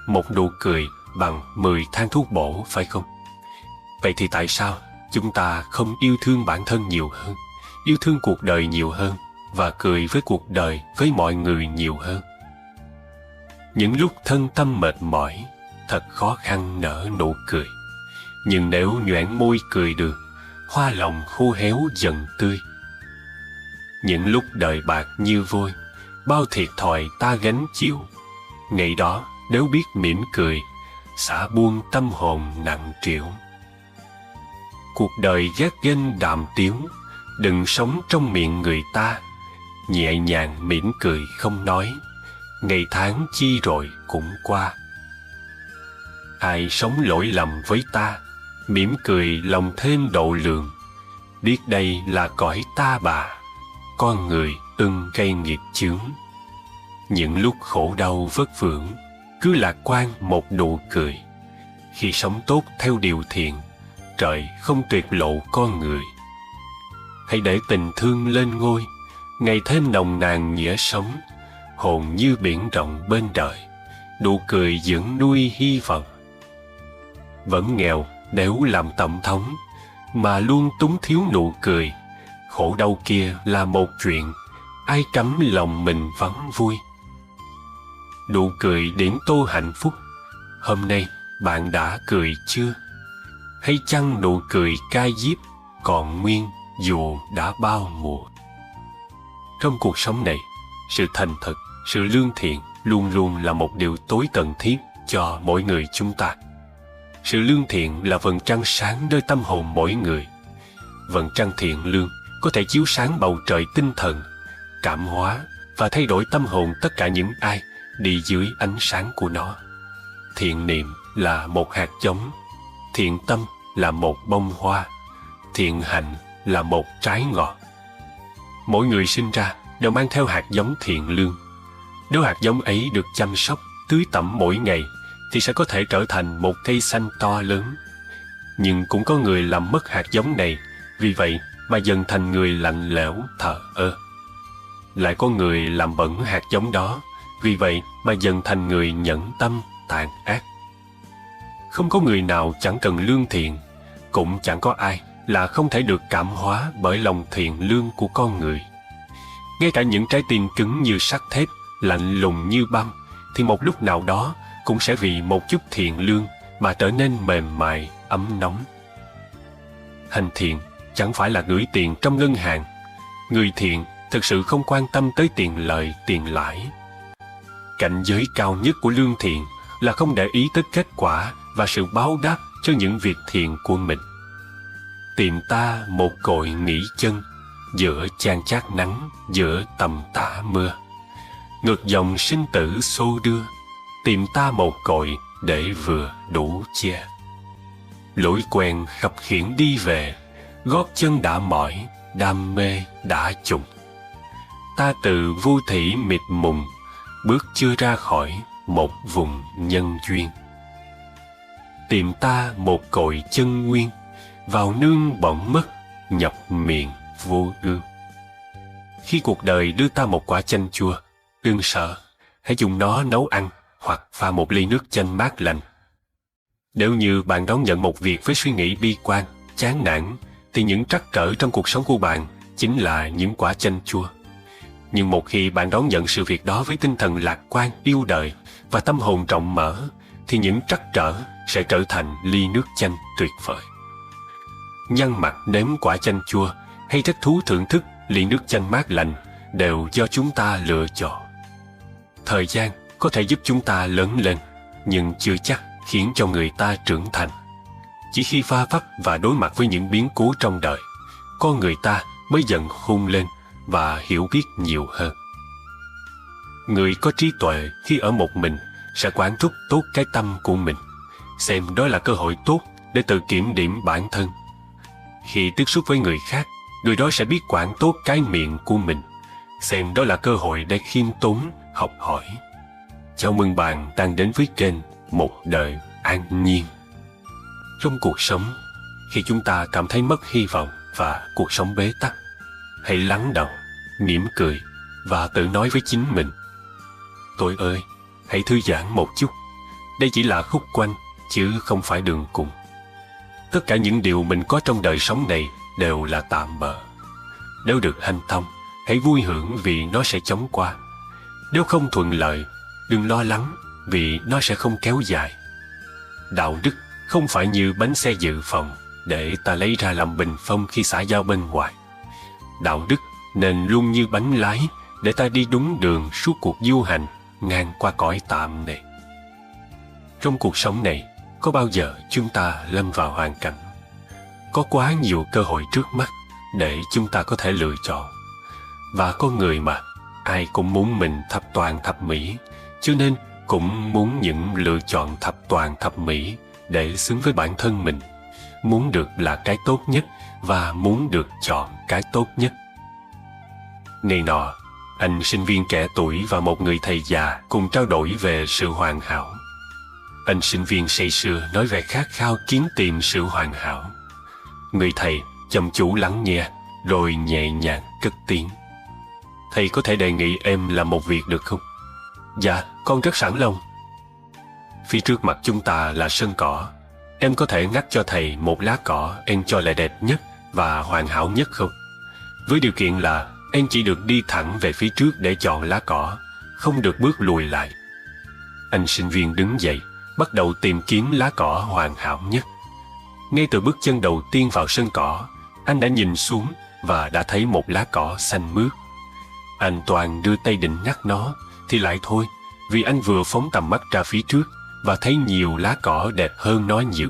một nụ cười bằng 10 thang thuốc bổ, phải không? Vậy thì tại sao chúng ta không yêu thương bản thân nhiều hơn, yêu thương cuộc đời nhiều hơn và cười với cuộc đời, với mọi người nhiều hơn? Những lúc thân tâm mệt mỏi, thật khó khăn nở nụ cười. Nhưng nếu nhoẻn môi cười được, hoa lòng khô héo dần tươi. Những lúc đời bạc như vôi, bao thiệt thòi ta gánh chịu. Ngày đó nếu biết mỉm cười, xả buông tâm hồn nặng trĩu. Cuộc đời gác ghênh đàm tiếu, đừng sống trong miệng người ta. Nhẹ nhàng mỉm cười không nói, ngày tháng chi rồi cũng qua. Ai sống lỗi lầm với ta, mỉm cười lòng thêm độ lượng. Biết đây là cõi ta bà, con người ưng gây nghiệp chướng. Những lúc khổ đau vất vưởng, cứ lạc quan một nụ cười. Khi sống tốt theo điều thiện, trời không tuyệt lộ con người. Hãy để tình thương lên ngôi, ngày thêm nồng nàn nghĩa sống. Hồn như biển rộng bên đời, nụ cười dưỡng nuôi hy vọng. Vẫn nghèo nếu làm tổng thống, mà luôn túng thiếu nụ cười. Khổ đau kia là một chuyện, ai cấm lòng mình vắng vui. Nụ cười điểm tô hạnh phúc. Hôm nay bạn đã cười chưa? Hay chăng nụ cười cay diếp còn nguyên dù đã bao mùa? Trong cuộc sống này, sự thành thật, sự lương thiện luôn luôn là một điều tối cần thiết cho mỗi người chúng ta. Sự lương thiện là vầng trăng sáng nơi tâm hồn mỗi người. Vầng trăng thiện lương có thể chiếu sáng bầu trời tinh thần, cảm hóa và thay đổi tâm hồn tất cả những ai đi dưới ánh sáng của nó. Thiện niệm là một hạt giống, thiện tâm là một bông hoa, thiện hạnh là một trái ngọt. Mỗi người sinh ra đều mang theo hạt giống thiện lương. Nếu hạt giống ấy được chăm sóc, tưới tẩm mỗi ngày thì sẽ có thể trở thành một cây xanh to lớn. Nhưng cũng có người làm mất hạt giống này, vì vậy mà dần thành người lạnh lẽo, thờ ơ. Lại có người làm bẩn hạt giống đó, vì vậy mà dần thành người nhẫn tâm, tàn ác. Không có người nào chẳng cần lương thiện, cũng chẳng có ai là không thể được cảm hóa bởi lòng thiện lương của con người. Ngay cả những trái tim cứng như sắt thép, lạnh lùng như băng, thì một lúc nào đó cũng sẽ vì một chút thiện lương mà trở nên mềm mại, ấm nóng. Hành thiện chẳng phải là gửi tiền trong ngân hàng. Người thiện thực sự không quan tâm tới tiền lợi, tiền lãi. Cảnh giới cao nhất của lương thiện là không để ý tới kết quả và sự báo đáp cho những việc thiện của mình. Tìm ta một cội nghỉ chân, giữa chan chát nắng, giữa tầm tã mưa. Ngược dòng sinh tử xô đưa, tìm ta một cội để vừa đủ che. Lối quen khập khiễng đi về, gót chân đã mỏi, đam mê đã trùng. Ta từ vô thỉ mịt mùng, bước chưa ra khỏi một vùng nhân duyên. Tìm ta một cội chân nguyên, vào nương bỗng mất, nhập miệng vô ương. Khi cuộc đời đưa ta một quả chanh chua, đừng sợ, hãy dùng nó nấu ăn hoặc pha một ly nước chanh mát lành. Nếu như bạn đón nhận một việc với suy nghĩ bi quan, chán nản, thì những trắc trở trong cuộc sống của bạn chính là những quả chanh chua. Nhưng một khi bạn đón nhận sự việc đó với tinh thần lạc quan, yêu đời và tâm hồn rộng mở, thì những trắc trở sẽ trở thành ly nước chanh tuyệt vời. Nhăn mặt nếm quả chanh chua hay thích thú thưởng thức ly nước chanh mát lành đều do chúng ta lựa chọn. Thời gian có thể giúp chúng ta lớn lên, nhưng chưa chắc khiến cho người ta trưởng thành. Chỉ khi va vấp và đối mặt với những biến cố trong đời, con người ta mới dần khôn lên và hiểu biết nhiều hơn. Người có trí tuệ khi ở một mình sẽ quản thúc tốt cái tâm của mình, xem đó là cơ hội tốt để tự kiểm điểm bản thân. Khi tiếp xúc với người khác, người đó sẽ biết quản tốt cái miệng của mình, xem đó là cơ hội để khiêm tốn, học hỏi. Chào mừng bạn đang đến với kênh Một Đời An Nhiên. Trong cuộc sống, khi chúng ta cảm thấy mất hy vọng và cuộc sống bế tắc, hãy lắng đọng, mỉm cười và tự nói với chính mình: tôi ơi, hãy thư giãn một chút. Đây chỉ là khúc quanh, chứ không phải đường cùng. Tất cả những điều mình có trong đời sống này đều là tạm bợ. Nếu được hanh thông, hãy vui hưởng vì nó sẽ chóng qua. Nếu không thuận lợi, đừng lo lắng vì nó sẽ không kéo dài. Đạo đức không phải như bánh xe dự phòng để ta lấy ra làm bình phong khi xã giao bên ngoài. Đạo đức nên luôn như bánh lái để ta đi đúng đường suốt cuộc du hành ngang qua cõi tạm này. Trong cuộc sống này, có bao giờ chúng ta lâm vào hoàn cảnh có quá nhiều cơ hội trước mắt để chúng ta có thể lựa chọn. Và con người mà, ai cũng muốn mình thập toàn thập mỹ, cho nên cũng muốn những lựa chọn thập toàn thập mỹ để xứng với bản thân mình, muốn được là cái tốt nhất và muốn được chọn cái tốt nhất. Ngày nọ, anh sinh viên trẻ tuổi và một người thầy già cùng trao đổi về sự hoàn hảo. Anh sinh viên say sưa nói về khát khao kiếm tìm sự hoàn hảo. Người thầy chăm chú lắng nghe, rồi nhẹ nhàng cất tiếng: thầy có thể đề nghị em làm một việc được không? Dạ, con rất sẵn lòng. Phía trước mặt chúng ta là sân cỏ. Em có thể ngắt cho thầy một lá cỏ em cho là đẹp nhất và hoàn hảo nhất không? Với điều kiện là em chỉ được đi thẳng về phía trước để chọn lá cỏ, không được bước lùi lại. Anh sinh viên đứng dậy, bắt đầu tìm kiếm lá cỏ hoàn hảo nhất. Ngay từ bước chân đầu tiên vào sân cỏ, anh đã nhìn xuống và đã thấy một lá cỏ xanh mướt. Anh toàn đưa tay định ngắt nó, thì lại thôi, vì anh vừa phóng tầm mắt ra phía trước và thấy nhiều lá cỏ đẹp hơn nó nhiều.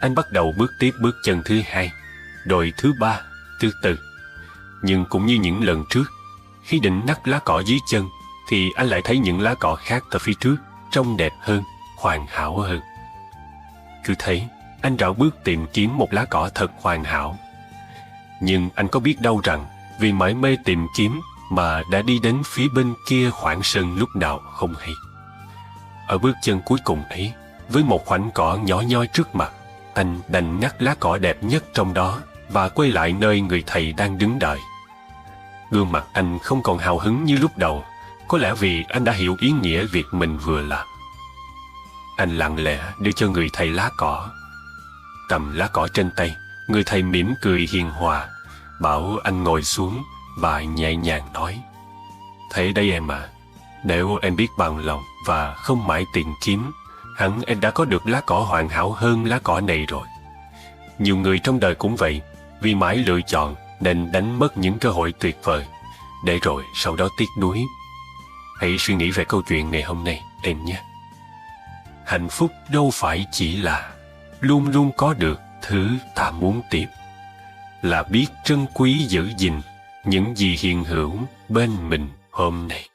Anh bắt đầu bước tiếp bước chân thứ hai, rồi thứ ba, thứ tư. Nhưng cũng như những lần trước, khi định ngắt lá cỏ dưới chân, thì anh lại thấy những lá cỏ khác ở phía trước trông đẹp hơn, hoàn hảo hơn. Cứ thấy, anh rảo bước tìm kiếm một lá cỏ thật hoàn hảo. Nhưng anh có biết đâu rằng, vì mải mê tìm kiếm mà đã đi đến phía bên kia khoảng sân lúc nào không hay. Ở bước chân cuối cùng ấy, với một khoảnh cỏ nhỏ nhoi trước mặt, anh đành ngắt lá cỏ đẹp nhất trong đó và quay lại nơi người thầy đang đứng đợi. Gương mặt anh không còn hào hứng như lúc đầu, có lẽ vì anh đã hiểu ý nghĩa việc mình vừa làm. Anh lặng lẽ đưa cho người thầy lá cỏ. Cầm lá cỏ trên tay, người thầy mỉm cười hiền hòa, bảo anh ngồi xuống và nhẹ nhàng nói: "Thế đây em à, nếu em biết bằng lòng và không mãi tìm kiếm, hẳn em đã có được lá cỏ hoàn hảo hơn lá cỏ này rồi. Nhiều người trong đời cũng vậy, vì mãi lựa chọn nên đánh mất những cơ hội tuyệt vời, để rồi sau đó tiếc nuối. Hãy suy nghĩ về câu chuyện ngày hôm nay em nhé. Hạnh phúc đâu phải chỉ là luôn luôn có được thứ ta muốn tìm, là biết trân quý giữ gìn những gì hiện hữu bên mình hôm nay."